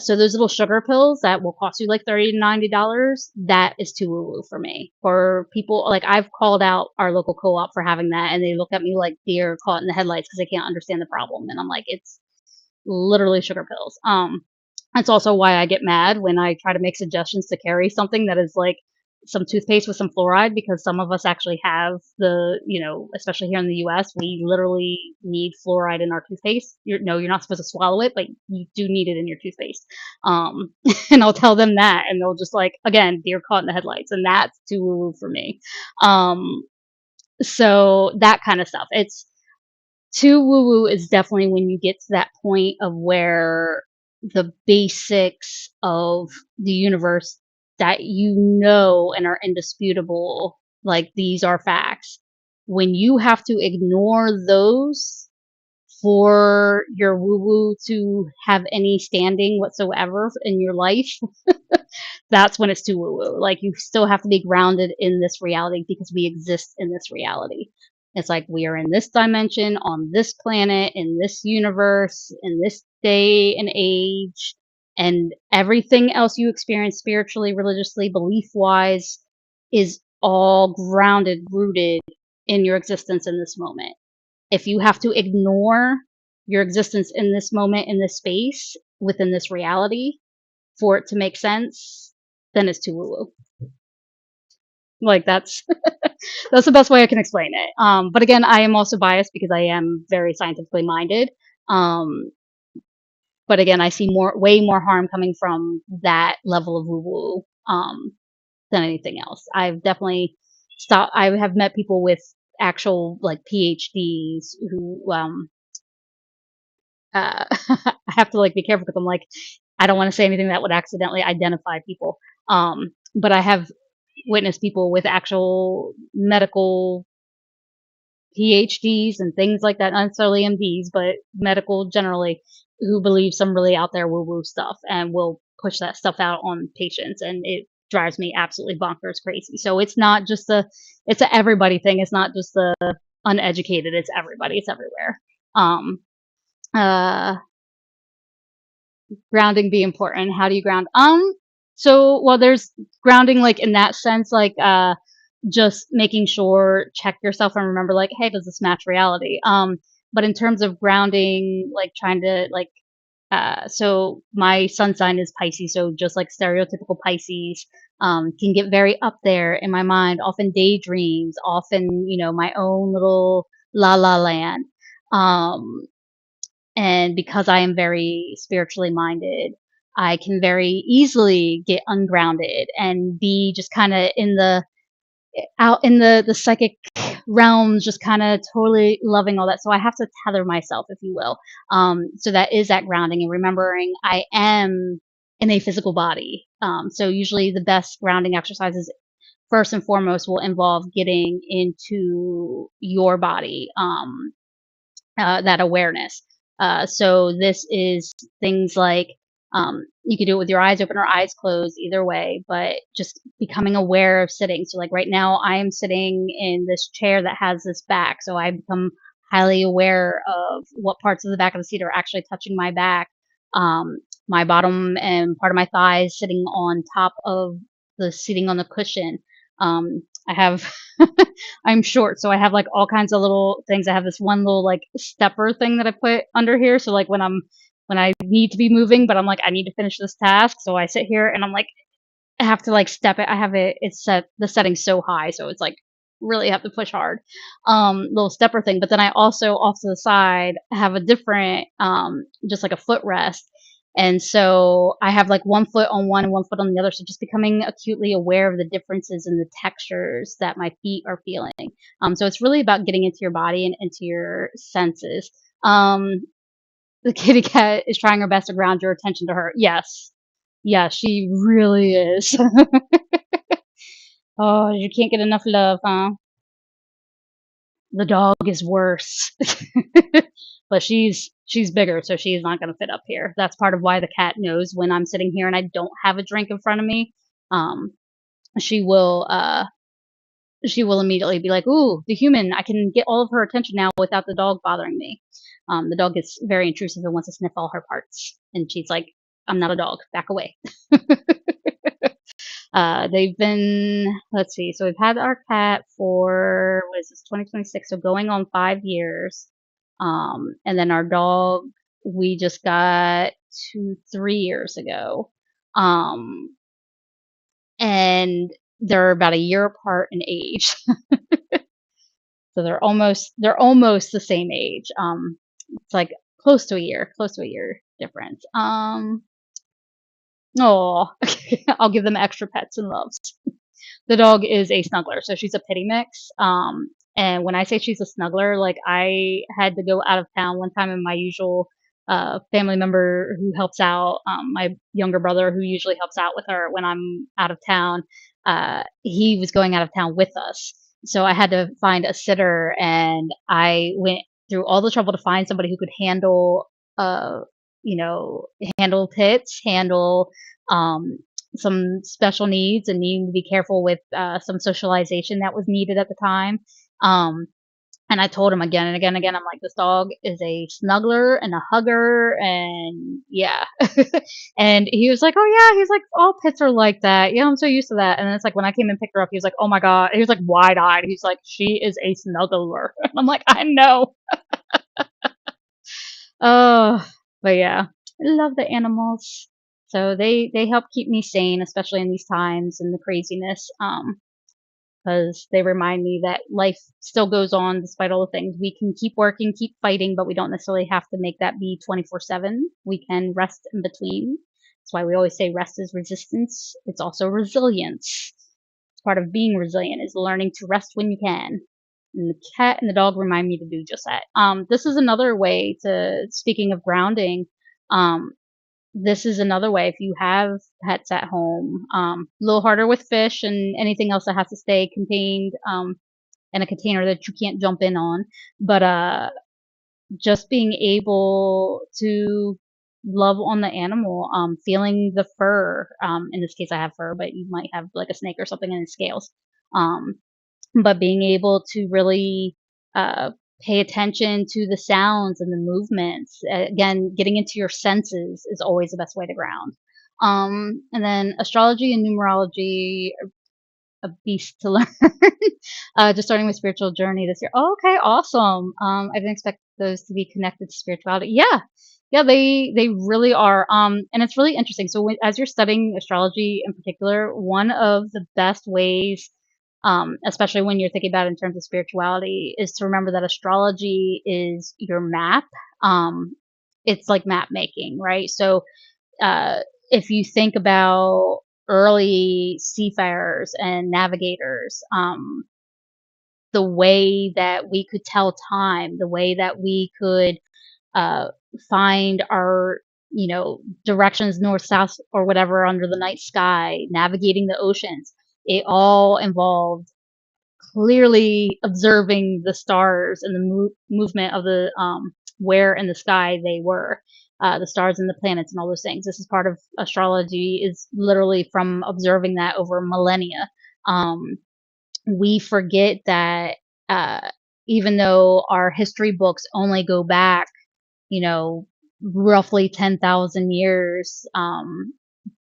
So those little sugar pills that will cost you like $30 to $90, that is too woo woo for me. For people like I've called out our local co-op for having that, and they look at me like deer caught in the headlights because they can't understand the problem. And I'm like, it's literally sugar pills. That's also why I get mad when I try to make suggestions to carry something that is like some toothpaste with some fluoride because some of us actually have the, especially here in the US, we literally need fluoride in our toothpaste. No, you're not supposed to swallow it, but you do need it in your toothpaste. Um, and I'll tell them that and they'll just like, again, deer caught in the headlights. And that's too woo woo for me. Um, so that kind of stuff. It's, too woo woo is definitely when you get to that point of where the basics of the universe that and are indisputable, like these are facts. When you have to ignore those for your woo woo to have any standing whatsoever in your life, that's when it's too woo woo. Like you still have to be grounded in this reality because we exist in this reality. It's like we are in this dimension, on this planet, in this universe, in this day and age, and everything else you experience spiritually, religiously, belief wise is all grounded, rooted in your existence in this moment. If you have to ignore your existence in this moment, in this space, within this reality, for it to make sense, then it's too woo woo. Like that's that's the best way I can explain it. But again, I am also biased because I am very scientifically minded. Um, but again, I see way more harm coming from that level of woo woo than anything else. I've definitely stopped. I have met people with actual like PhDs who I have to like be careful because I'm like I don't want to say anything that would accidentally identify people. But I have witnessed people with actual medical PhDs and things like that, not necessarily MDs, but medical generally, who believe some really out there woo woo stuff and will push that stuff out on patients. And it drives me absolutely bonkers crazy. So it's not just it's a everybody thing. It's not just the uneducated. It's everybody. It's everywhere. Um, uh, Grounding be important. How do you ground? So, well, there's grounding, like, in that sense, like, just making sure, check yourself and remember, like, hey, does this match reality? But in terms of grounding, like, trying to, like, so my sun sign is Pisces, so just like stereotypical Pisces, can get very up there in my mind, often daydreams, often, my own little la la land. Um, and because I am very spiritually minded, I can very easily get ungrounded and be just kind of in the out in the psychic realms, just kind of totally loving all that. So I have to tether myself, if you will. So that is that grounding and remembering I am in a physical body. So usually the best grounding exercises, first and foremost, will involve getting into your body. That awareness. So this is things like, you can do it with your eyes open or eyes closed, either way, but just becoming aware of sitting. So like right now, I am sitting in this chair that has this back. So I become highly aware of what parts of the back of the seat are actually touching my back. Um, my bottom and part of my thighs sitting on top of the seating on the cushion. I have I'm short, so I have like all kinds of little things. I have this one little like stepper thing that I put under here. So like when I need to be moving, but I'm like, I need to finish this task. So I sit here and I'm like, I have to like step it. I have it, it's set, the setting's so high. So it's like really have to push hard. Little stepper thing. But then I also off to the side have a different, just like a footrest. And so I have like one foot on one and one foot on the other. So just becoming acutely aware of the differences in the textures that my feet are feeling. So it's really about getting into your body and into your senses. The kitty cat is trying her best to ground your attention to her. Yes. Yeah, she really is. Oh, you can't get enough love, huh? The dog is worse. But she's bigger, so she's not gonna fit up here. That's part of why the cat knows when I'm sitting here and I don't have a drink in front of me. Um, she will she will immediately be like, "Ooh, the human, I can get all of her attention now without the dog bothering me." The dog is very intrusive and wants to sniff all her parts. And she's like, "I'm not a dog, back away." They've been, let's see, so we've had our cat for, what is this, 2026, so going on 5 years. And then our dog, we just got 3 years ago. Um, and they're about a year apart in age. So they're almost the same age. It's like close to a year difference. Oh, I'll give them extra pets and loves. The dog is a snuggler, so she's a pity mix. And when I say she's a snuggler, like I had to go out of town one time, and my usual family member who helps out, my younger brother who usually helps out with her when I'm out of town, he was going out of town with us, so I had to find a sitter, and I went through all the trouble to find somebody who could handle, uh, you know, handle pits, handle um, some special needs and needing to be careful with some socialization that was needed at the time. Um, and I told him again and again and again, I'm like, this dog is a snuggler and a hugger, and yeah. And he was like, oh yeah, he's like, all pets are like that. Yeah, I'm so used to that. And then it's like when I came and picked her up, he was like, oh my god, he was like wide eyed. He's like, she is a snuggler. I'm like, I know. Oh, but yeah, I love the animals. So they help keep me sane, especially in these times and the craziness. Because they remind me that life still goes on despite all the things. We can keep working, keep fighting, but we don't necessarily have to make that be 24/7. We can rest in between. That's why we always say rest is resistance. It's also resilience. It's part of being resilient is learning to rest when you can. And the cat and the dog remind me to do just that. This is another way to, speaking of grounding, um, this is another way if you have pets at home, a little harder with fish and anything else that has to stay contained, in a container that you can't jump in on. But just being able to love on the animal, feeling the fur. In this case, I have fur, but you might have like a snake or something in its scales. Um, but being able to really pay attention to the sounds and the movements. Again, getting into your senses is always the best way to ground. And then astrology and numerology, a beast to learn. Just starting with spiritual journey this year. Oh, okay, awesome. I didn't expect those to be connected to spirituality. Yeah, yeah, they really are. And it's really interesting. So as you're studying astrology in particular, one of the best ways, especially when you're thinking about it in terms of spirituality, is to remember that astrology is your map. It's like map making, right? So uh, if you think about early seafarers and navigators, the way that we could tell time, the way that we could uh, find our, directions north, south, or whatever under the night sky, navigating the oceans, it all involved clearly observing the stars and the movement of the where in the sky they were, the stars and the planets and all those things. This is part of astrology, is literally from observing that over millennia. Um, we forget that uh, even though our history books only go back, you know, roughly 10,000 years,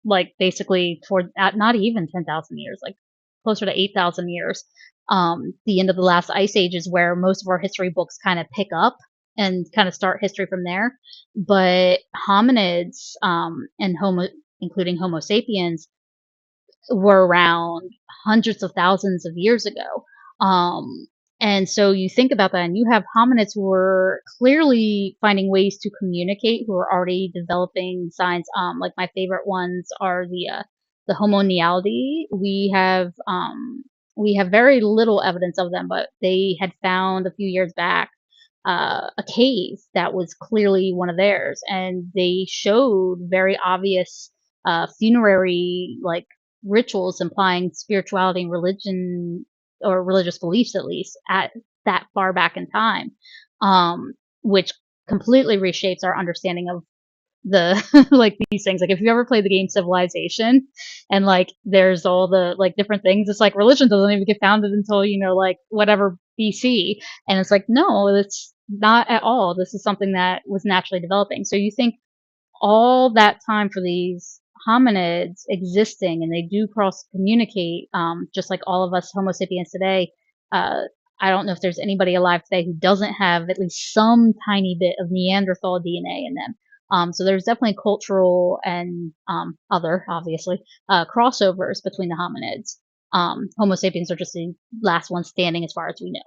like basically toward not even 10,000 years, like closer to 8,000 years. The end of the last ice age is where most of our history books kind of pick up and kind of start history from there. But hominids, and including Homo sapiens, were around hundreds of thousands of years ago. Um, and so you think about that, and you have hominids who were clearly finding ways to communicate, who are already developing signs. Like my favorite ones are the Homo nealdi. We have very little evidence of them, but they had found a few years back a cave that was clearly one of theirs, and they showed very obvious funerary like rituals implying spirituality and religion, or religious beliefs at least, at that far back in time, which completely reshapes our understanding of the like these things. Like if you ever play the game Civilization, and like there's all the like different things, it's like religion doesn't even get founded until, like whatever BC. And it's like, no, it's not at all. This is something that was naturally developing. So you think all that time for these hominids existing, and they do cross communicate, just like all of us Homo sapiens today. uh, I don't know if there's anybody alive today who doesn't have at least some tiny bit of Neanderthal DNA in them. So there's definitely cultural and other, obviously, crossovers between the hominids. Homo sapiens are just the last one standing as far as we know.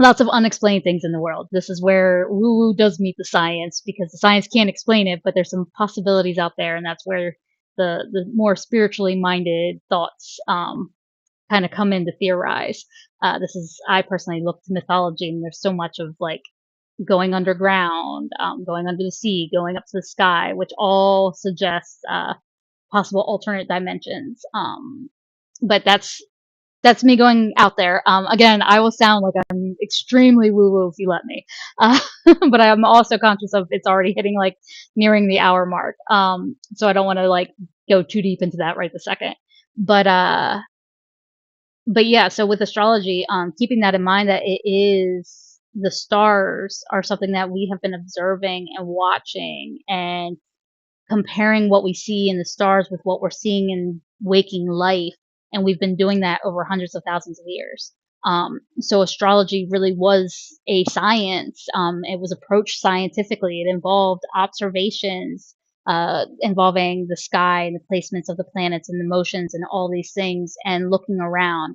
Lots of unexplained things in the world. This is where woo woo does meet the science, because the science can't explain it, but there's some possibilities out there, and that's where the more spiritually minded thoughts kind of come in to theorize. I personally look to mythology, and there's so much of like going underground, going under the sea, going up to the sky, which all suggests possible alternate dimensions. But that's me going out there. Again, I will sound like I'm extremely woo-woo if you let me. Uh, but I'm also conscious of it's already hitting like nearing the hour mark. So I don't want to like go too deep into that right this second. But yeah, so with astrology, keeping that in mind, that it is, the stars are something that we have been observing and watching, and comparing what we see in the stars with what we're seeing in waking life. And we've been doing that over hundreds of thousands of years. So astrology really was a science. It was approached scientifically. It involved observations involving the sky and the placements of the planets and the motions and all these things, and looking around.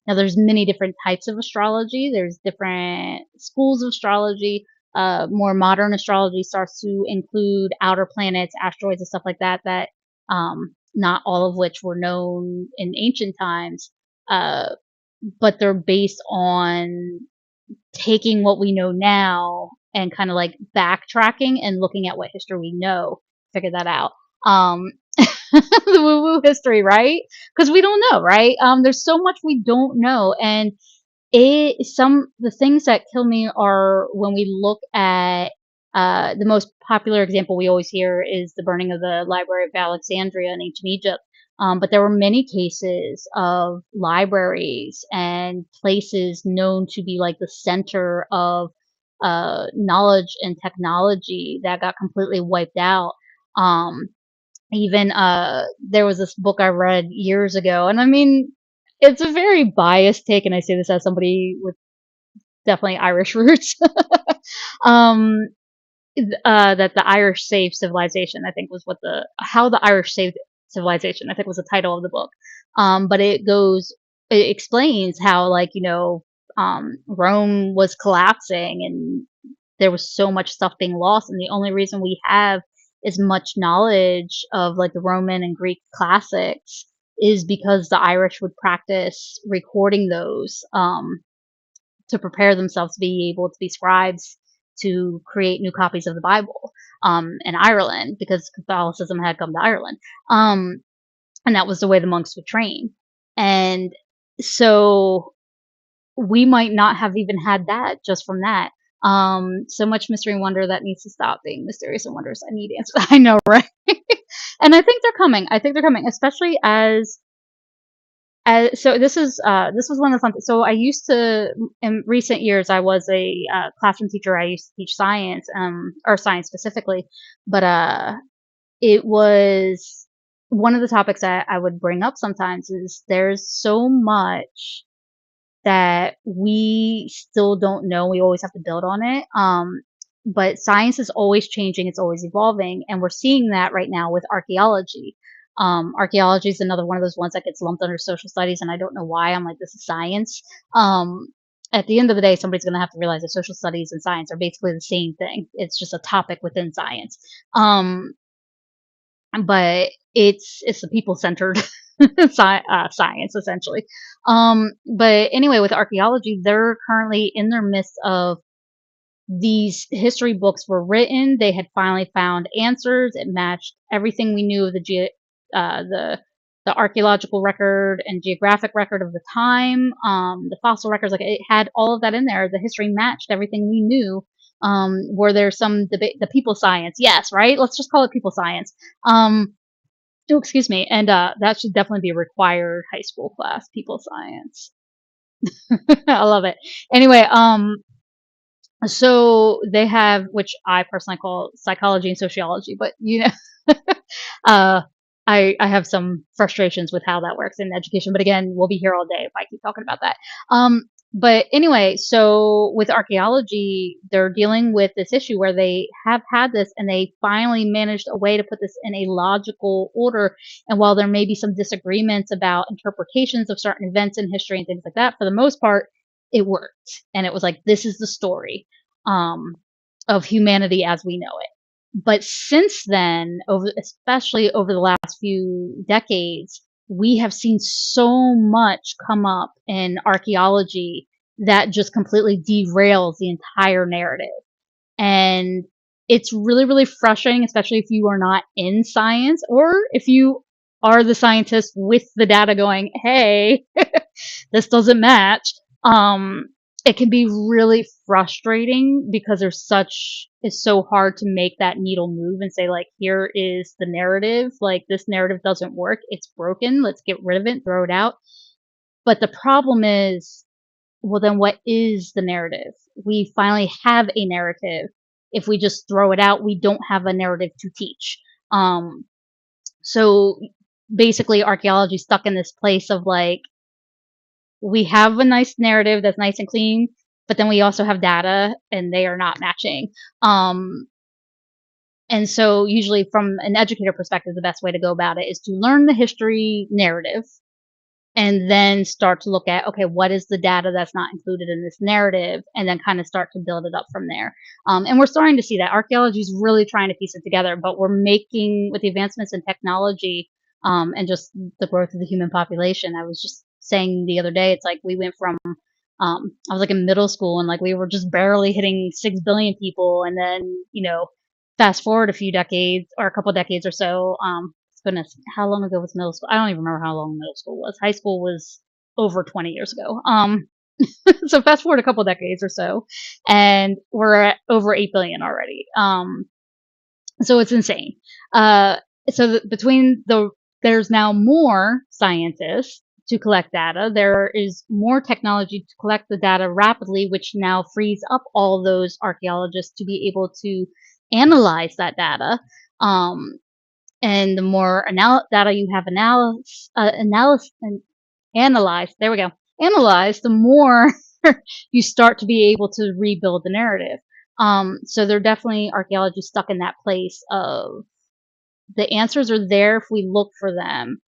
Now, there's many different types of astrology. There's different schools of astrology. More modern astrology starts to include outer planets, asteroids, and stuff like that, that not all of which were known in ancient times, but they're based on taking what we know now and kind of like backtracking and looking at what history we know, figure that out. The woo woo history, right? Because we don't know, right? There's so much we don't know, and the things that kill me are when we look at the most popular example we always hear is the burning of the Library of Alexandria in ancient Egypt. But there were many cases of libraries and places known to be like the center of knowledge and technology that got completely wiped out. Um, Even there was this book I read years ago, and I mean, it's a very biased take, and I say this as somebody with definitely Irish roots. um, that the Irish saved civilization, I think was what the how the Irish saved civilization, I think was the title of the book. But it explains how like Rome was collapsing and there was so much stuff being lost, and the only reason we have as much knowledge of like the Roman and Greek classics is because the Irish would practice recording those to prepare themselves to be able to be scribes to create new copies of the Bible in Ireland because Catholicism had come to Ireland. Um, and that was the way the monks would train. And so we might not have even had that just from that. So much mystery and wonder that needs to stop being mysterious and wonders. I need answers. I know, right? And I think they're coming. I think they're coming, especially so this was one of the fun. So I used to in recent years I was a classroom teacher. I used to teach science, or science specifically, but it was one of the topics that I would bring up sometimes is there's so much that we still don't know. We always have to build on it. But science is always changing, it's always evolving, and we're seeing that right now with archaeology. Archaeology is another one of those ones that gets lumped under social studies, and I don't know why. I'm like, this is science. Um, at the end of the day, somebody's going to have to realize that social studies and science are basically the same thing. It's just a topic within science. But it's a people centered science essentially. But anyway, with archaeology, they're currently in their midst of these history books were written. They had finally found answers. It matched everything we knew of uh, the the archaeological record and geographic record of the time. The fossil records, like it had all of that in there. The history matched everything we knew. Were there some debate? The people science, yes, right? Let's just call it people science. Oh, excuse me. And that should definitely be a required high school class, people science. I love it. Anyway, so they have, which I personally call psychology and sociology, but uh, I have some frustrations with how that works in education. But again, we'll be here all day if I keep talking about that. But anyway, so with archaeology, they're dealing with this issue where they have had this and they finally managed a way to put this in a logical order. And while there may be some disagreements about interpretations of certain events in history and things like that, for the most part, it worked. And it was like, this is the story um, of humanity as we know it. But since then, especially over the last few decades, we have seen so much come up in archaeology that just completely derails the entire narrative. And it's really, really frustrating, especially if you are not in science or if you are the scientist with the data going, hey, this doesn't match. It can be really frustrating because it's so hard to make that needle move and say like, here is the narrative. Like this narrative doesn't work. It's broken. Let's get rid of it, throw it out. But the problem is, well, then what is the narrative? We finally have a narrative. If we just throw it out, we don't have a narrative to teach. So basically archaeology is stuck in this place of like, we have a nice narrative that's nice and clean, but then we also have data and they are not matching. Um, and so usually from an educator perspective, the best way to go about it is to learn the history narrative and then start to look at, okay, what is the data that's not included in this narrative? And then kind of start to build it up from there. And we're starting to see that archaeology is really trying to piece it together, but we're making, with the advancements in technology, and just the growth of the human population. I was just saying the other day, it's like we went from, I was like in middle school and like we were just barely hitting 6 billion people. And then, fast forward a few decades or a couple decades or so, goodness, how long ago was middle school? I don't even remember how long middle school was. High school was over 20 years ago. So fast forward a couple decades or so, and we're at over 8 billion already. So it's insane. So between the there's now more scientists to collect data. There is more technology to collect the data rapidly, which now frees up all those archaeologists to be able to analyze that data. And the more data you have analyzed, there we go, analyzed, the more you start to be able to rebuild the narrative. So they're definitely archaeology stuck in that place of the answers are there if we look for them,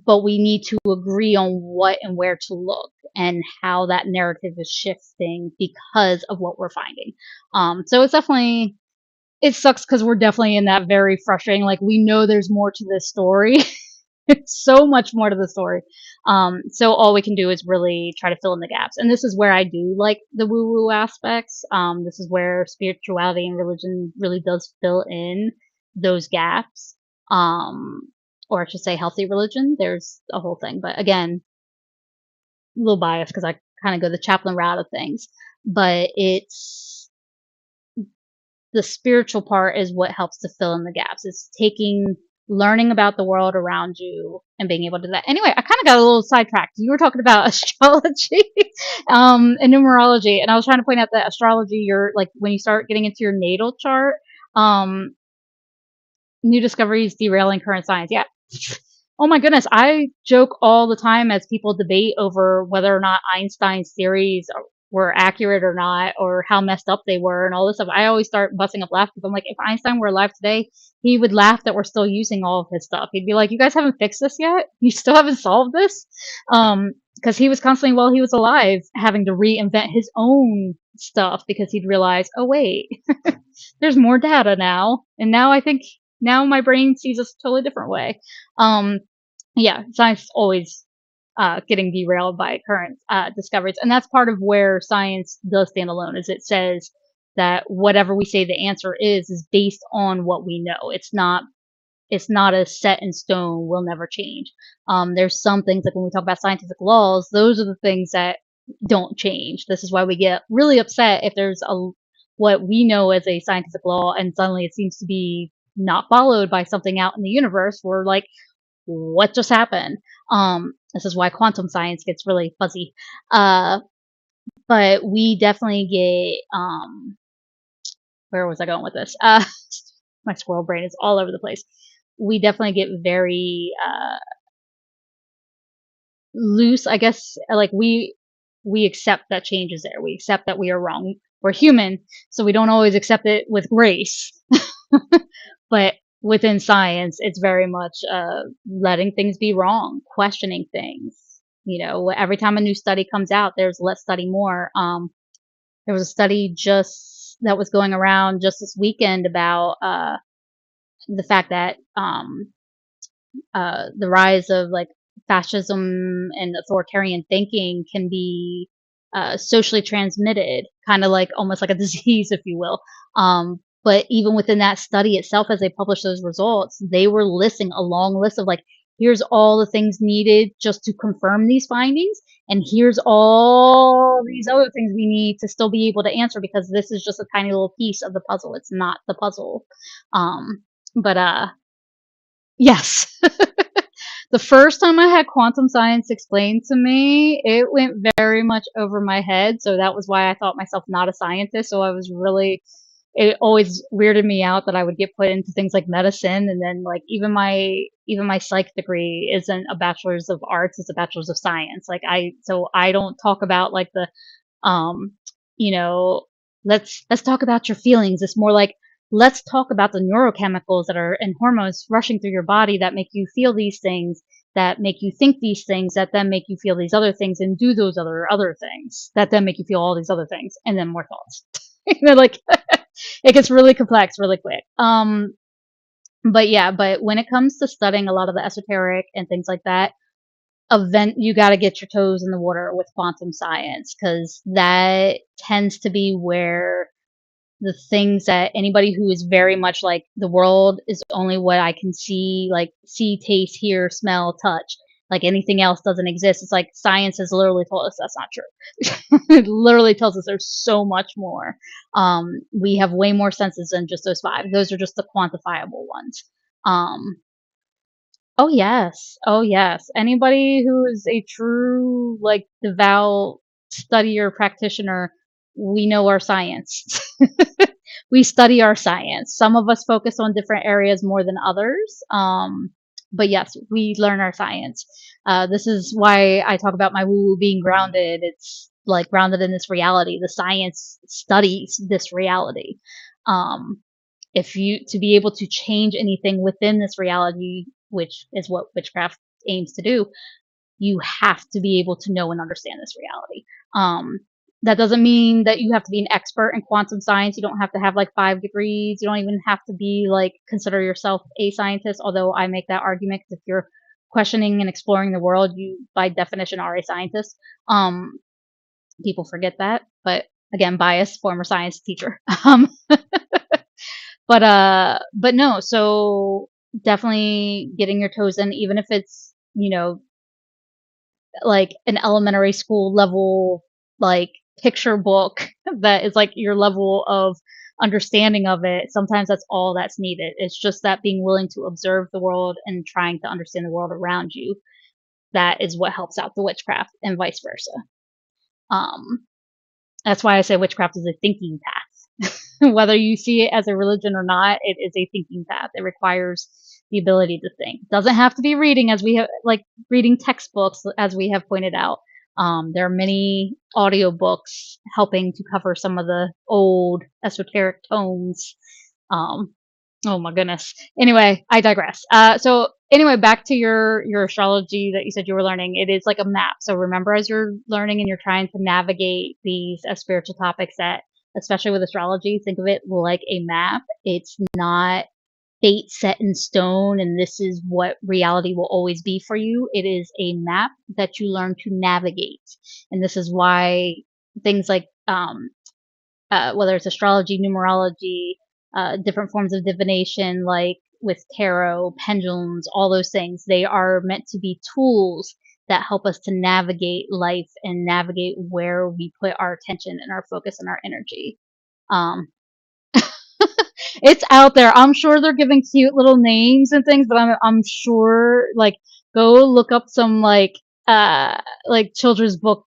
but we need to agree on what and where to look and how that narrative is shifting because of what we're finding. So it's definitely, it sucks because we're definitely in that very frustrating, like, we know there's more to this story. It's so much more to the story. So all we can do is really try to fill in the gaps. And this is where I do like the woo woo aspects. This is where spirituality and religion really does fill in those gaps. Or I should say healthy religion. There's a whole thing. But again, a little biased because I kind of go the chaplain route of things. But it's the spiritual part is what helps to fill in the gaps. It's learning about the world around you and being able to do that. Anyway, I kind of got a little sidetracked. You were talking about astrology, and numerology, and I was trying to point out that astrology, you're like, when you start getting into your natal chart, um, new discoveries derailing current science. Yeah. Oh my goodness. I joke all the time as people debate over whether or not Einstein's theories were accurate or not, or how messed up they were and all this stuff. I always start busting up laughing because I'm like, if Einstein were alive today, he would laugh that we're still using all of his stuff. He'd be like, you guys haven't fixed this yet? You still haven't solved this? Because he was constantly, while he was alive, having to reinvent his own stuff because he'd realize, oh wait, there's more data now. And now I think now my brain sees us a totally different way. Yeah, science is always getting derailed by current discoveries, and that's part of where science does stand alone. Is it says that whatever we say the answer is based on what we know. It's not a set in stone, will never change. There's some things, like when we talk about scientific laws, those are the things that don't change. This is why we get really upset if there's what we know as a scientific law and suddenly it seems to be not followed by something out in the universe. We're like, what just happened? This is why quantum science gets really fuzzy. But we definitely get, where was I going with this? My squirrel brain is all over the place. We definitely get very loose, I guess. Like we accept that change is there. We accept that we are wrong. We're human, so we don't always accept it with grace. But within science, it's very much letting things be wrong, questioning things. You know, every time a new study comes out, there's let's study more. There was a study just that was going around just this weekend about the fact that the rise of like fascism and authoritarian thinking can be socially transmitted, kind of like almost like a disease, if you will. But even within that study itself, as they published those results, they were listing a long list of like, here's all the things needed just to confirm these findings, and here's all these other things we need to still be able to answer because this is just a tiny little piece of the puzzle. It's not the puzzle. But yes. The first time I had quantum science explained to me, it went very much over my head. So that was why I thought myself not a scientist. So I was really, it always weirded me out that I would get put into things like medicine. And then like even my psych degree isn't a bachelor's of arts, it's a bachelor's of science. So I don't talk about like the, um, you know, let's talk about your feelings. It's more like, let's talk about the neurochemicals that are and hormones rushing through your body that make you feel these things, that make you think these things, that then make you feel these other things and do those other things that then make you feel all these other things and then more thoughts. Like it gets really complex really quick. But when it comes to studying a lot of the esoteric and things like that, you got to get your toes in the water with quantum science because that tends to be where the things that anybody who is very much like the world is only what I can see, like see, taste, hear, smell, touch. Like anything else doesn't exist. It's like science has literally told us that's not true. It literally tells us there's so much more. We have way more senses than just those five. Those are just the quantifiable ones. Um, Oh yes. Oh yes. Anybody who is a true like devout studier practitioner, we know our science. We study our science. Some of us focus on different areas more than others. But yes, we learn our science. This is why I talk about my woo-woo being grounded. It's like grounded in this reality. The science studies this reality. Um, if you to be able to change anything within this reality, which is what witchcraft aims to do, you have to be able to know and understand this reality. That doesn't mean that you have to be an expert in quantum science. You don't have to have like 5 degrees. You don't even have to be like consider yourself a scientist. Although I make that argument because if you're questioning and exploring the world, you by definition are a scientist. People forget that, but again, bias, former science teacher. But no, so definitely getting your toes in, even if it's, like an elementary school level, like picture book that is like your level of understanding of it. Sometimes that's all that's needed. It's just that being willing to observe the world and trying to understand the world around you. That is what helps out the witchcraft and vice versa. Um, that's why I say witchcraft is a thinking path. Whether you see it as a religion or not, it is a thinking path. It requires the ability to think. It doesn't have to be reading as we have, like reading textbooks, as we have pointed out. There are many audiobooks helping to cover some of the old esoteric tomes. Um, Oh my goodness. Anyway, I digress. So anyway, back to your astrology that you said you were learning. It is like a map. So remember, as you're learning and you're trying to navigate these spiritual topics, that especially with astrology, think of it like a map. It's not fate set in stone, and this is what reality will always be for you. It is a map that you learn to navigate, and this is why things like whether it's astrology, numerology, different forms of divination, like with tarot, pendulums, all those things. They are meant to be tools that help us to navigate life and navigate where we put our attention and our focus and our energy. Um, it's out there. I'm sure they're giving cute little names and things, but I'm sure like go look up some like children's book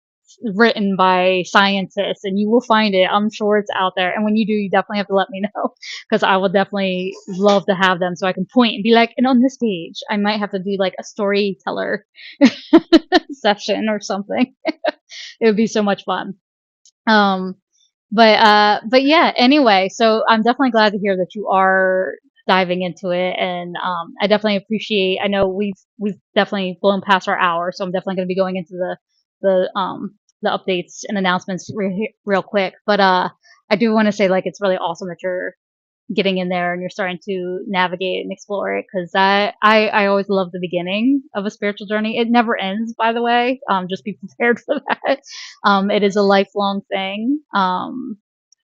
written by scientists and you will find it. I'm sure it's out there. And when you do, you definitely have to let me know because I would definitely love to have them so I can point and be like, and on this page, I might have to do like a storyteller session or something. It would be so much fun. Um, but yeah, anyway, so I'm definitely glad to hear that you are diving into it, and I definitely appreciate. I know we've definitely blown past our hour, so I'm definitely going to be going into the updates and announcements real quick. But I do want to say like it's really awesome that you're getting in there and you're starting to navigate and explore it because I always love the beginning of a spiritual journey. It never ends, by the way. Just be prepared for that. It is a lifelong thing.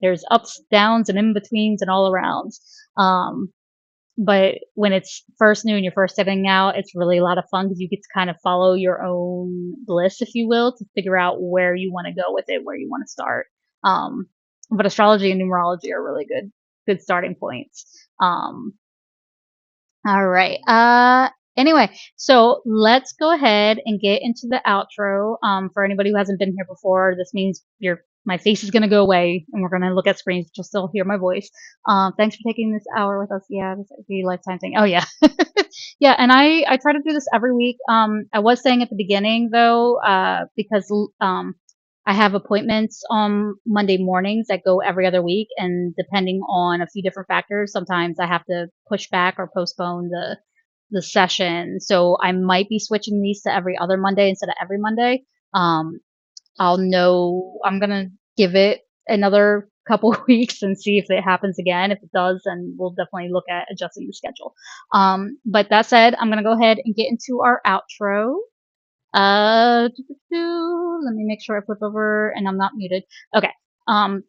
There's ups, downs, and in betweens and all arounds. But when it's first new and you're first setting out, it's really a lot of fun because you get to kind of follow your own bliss, if you will, to figure out where you want to go with it, where you want to start. Um, but astrology and numerology are really good starting points. All right. Anyway, so let's go ahead and get into the outro. For anybody who hasn't been here before, this means my face is gonna go away and we're gonna look at screens, but you'll still hear my voice. Thanks for taking this hour with us. Yeah, this is a lifetime thing. Oh yeah. Yeah, and I try to do this every week. I was saying at the beginning though, because I have appointments on Monday mornings that go every other week, and depending on a few different factors, sometimes I have to push back or postpone the session. So I might be switching these to every other Monday instead of every Monday. Um, I'll know I'm gonna give it another couple weeks and see if it happens again. If it does, then we'll definitely look at adjusting the schedule. But that said, I'm gonna go ahead and get into our outro. Let me make sure I flip over and I'm not muted. Okay. All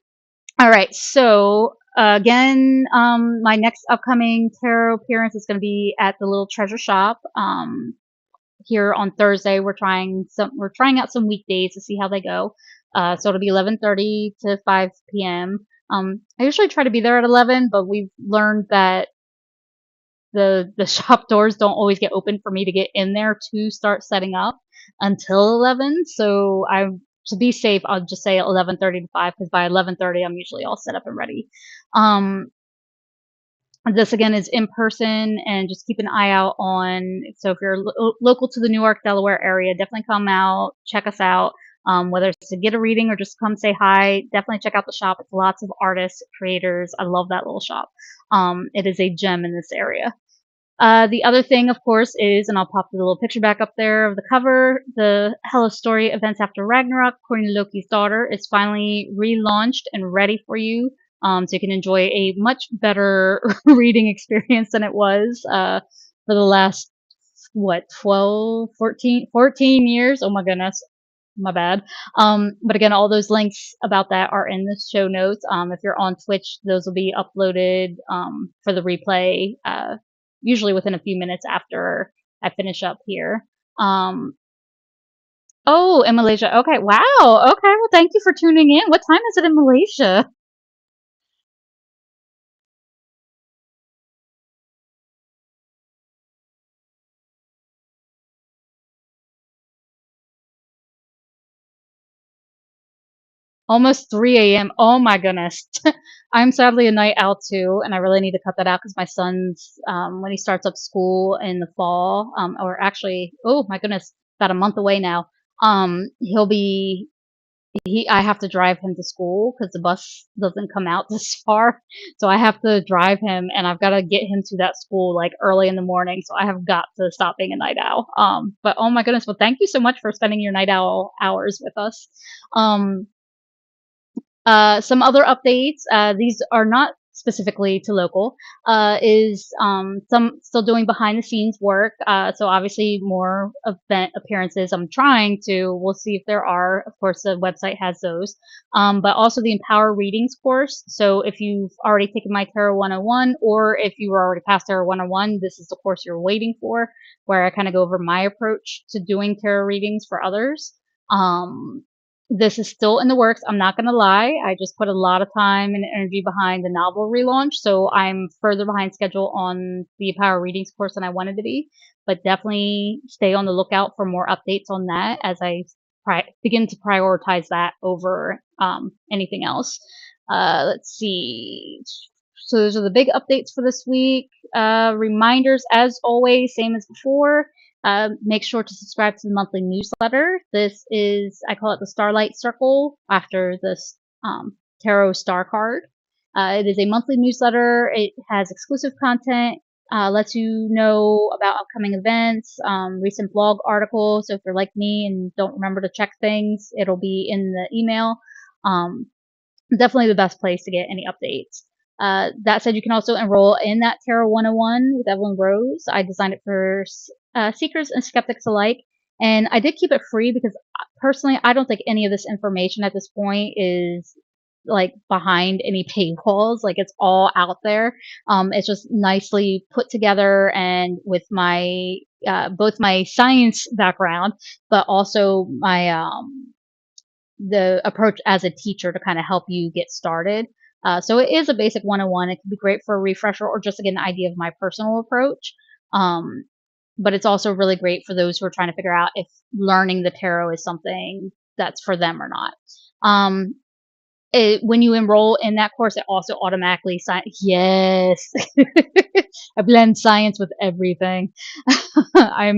right. So again, my next upcoming tarot appearance is going to be at the Little Treasure Shop. Here on Thursday, we're trying out some weekdays to see how they go. So it'll be 11:30 to 5 p.m. I usually try to be there at 11, but we've learned that the shop doors don't always get open for me to get in there to start setting up until 11. So I to be safe, I'll just say 11:30 to 5 because by 11:30 I'm usually all set up and ready. Um, this again is in person, and just keep an eye out on. So if you're local to the Newark, Delaware area, definitely come out, check us out. Whether it's to get a reading or just come say hi, definitely check out the shop. It's lots of artists, creators. I love that little shop. It is a gem in this area. The other thing, of course, is, and I'll pop the little picture back up there of the cover, the Hela story events after Ragnarok, according to Loki's daughter, is finally relaunched and ready for you. So you can enjoy a much better reading experience than it was for the last, what, 12, 14 years? Oh my goodness. My bad. But again, all those links about that are in the show notes. If you're on Twitch, those will be uploaded for the replay, usually within a few minutes after I finish up here. Oh, in Malaysia. Okay, wow. Okay, well, thank you for tuning in. What time is it in Malaysia? Almost 3 a.m. Oh my goodness. I'm sadly a night owl too, and I really need to cut that out because my son's, when he starts up school in the fall, or actually, oh my goodness, about a month away now, he'll be, I have to drive him to school because the bus doesn't come out this far. So I have to drive him, and I've got to get him to that school like early in the morning. So I have got to stop being a night owl. But oh my goodness. Well, thank you so much for spending your night owl hours with us. Um, some other updates, these are not specifically to local, is some still doing behind the scenes work. So obviously more event appearances. I'm trying to, we'll see if there are. Of course, the website has those. But also the Empower Readings course. So if you've already taken my Tarot 101, or if you were already past Tarot 101, this is the course you're waiting for, where I kind of go over my approach to doing tarot readings for others. This is still in the works. I'm not going to lie. I just put a lot of time and energy behind the novel relaunch, so I'm further behind schedule on the Power Readings course than I wanted to be. But definitely stay on the lookout for more updates on that as I begin to prioritize that over anything else. Let's see. So those are the big updates for this week. Reminders, as always, same as before. Make sure to subscribe to the monthly newsletter. This is, I call it the Starlight Circle after this tarot star card. It is a monthly newsletter. It has exclusive content, lets you know about upcoming events, recent blog articles. So if you're like me and don't remember to check things, it'll be in the email. Definitely the best place to get any updates. That said, you can also enroll in that Tarot 101 with Evelyn Rose. I designed it for seekers and skeptics alike. And I did keep it free because personally, I don't think any of this information at this point is like behind any paywalls. Like it's all out there. It's just nicely put together, and with my both my science background, but also my the approach as a teacher to kind of help you get started. So it is a basic 101. It can be great for a refresher or just to get an idea of my personal approach. Um, but it's also really great for those who are trying to figure out if learning the tarot is something that's for them or not. When you enroll in that course, it also automatically yes, I blend science with everything. I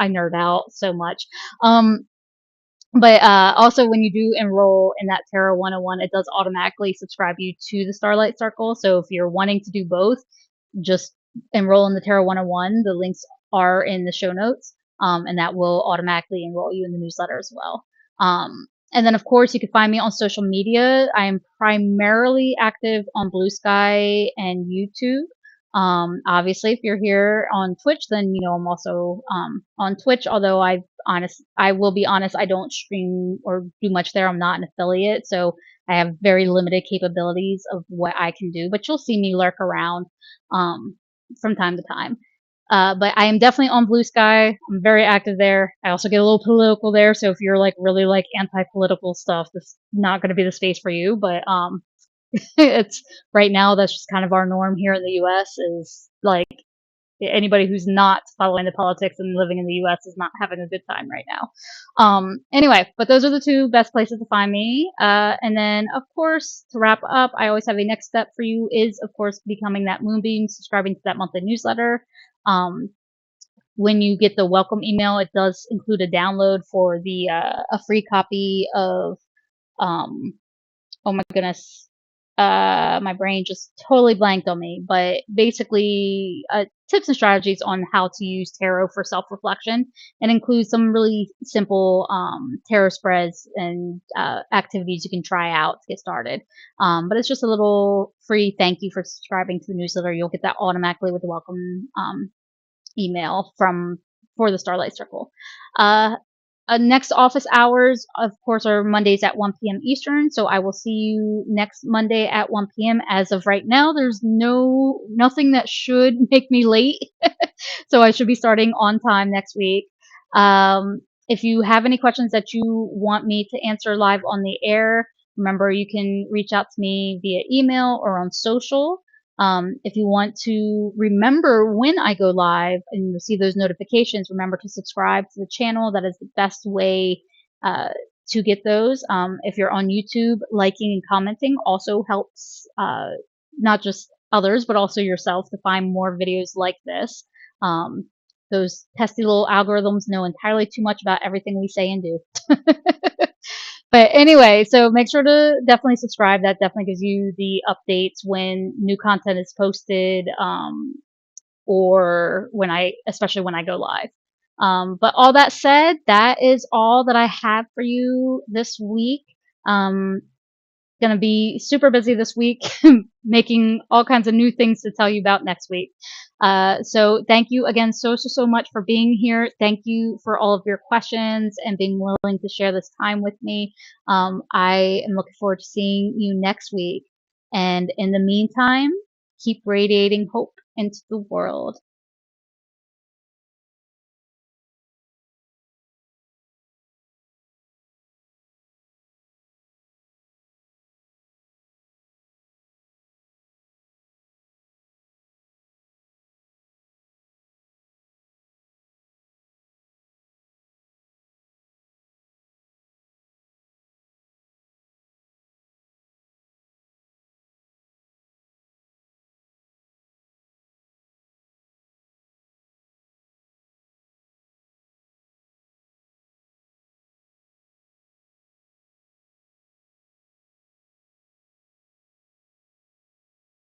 nerd out so much. But also, when you do enroll in that Tarot 101, it does automatically subscribe you to the Starlight Circle. So if you're wanting to do both, just enroll in the Tarot 101. The links are in the show notes, and that will automatically enroll you in the newsletter as well. And then, of course, you can find me on social media. I am primarily active on Blue Sky and YouTube. Obviously, if you're here on Twitch, then you know I'm also on Twitch. Although I will be honest, I don't stream or do much there. I'm not an affiliate, so I have very limited capabilities of what I can do. But you'll see me lurk around from time to time. But I am definitely on Blue Sky. I'm very active there. I also get a little political there. So if you're like really like anti-political stuff, this is not going to be the space for you. But it's right now that's just kind of our norm here in the U.S. is like anybody who's not following the politics and living in the US is not having a good time right now. Anyway, but those are the two best places to find me. And then, of course, to wrap up, I always have a next step for you is, of course, becoming that Moonbeam, subscribing to that monthly newsletter. When you get the welcome email, it does include a download for the a free copy of um, oh my goodness, my brain just totally blanked on me. But basically, tips and strategies on how to use tarot for self-reflection, and includes some really simple tarot spreads and activities you can try out to get started. But it's just a little free thank you for subscribing to the newsletter. You'll get that automatically with the welcome email for the Starlight Circle. Next office hours, of course, are Mondays at 1 p.m. Eastern. So I will see you next Monday at 1 p.m. As of right now, there's nothing that should make me late. So I should be starting on time next week. If you have any questions that you want me to answer live on the air, remember you can reach out to me via email or on social. If you want to remember when I go live and receive those notifications, remember to subscribe to the channel. That is the best way to get those. If you're on YouTube, liking and commenting also helps not just others, but also yourself to find more videos like this. Those pesky little algorithms know entirely too much about everything we say and do. But anyway, so make sure to definitely subscribe. That definitely gives you the updates when new content is posted, or especially when I go live. But all that said, that is all that I have for you this week. Going to be super busy this week, making all kinds of new things to tell you about next week. So thank you again so much for being here. Thank you for all of your questions and being willing to share this time with me. I am looking forward to seeing you next week. And in the meantime, keep radiating hope into the world.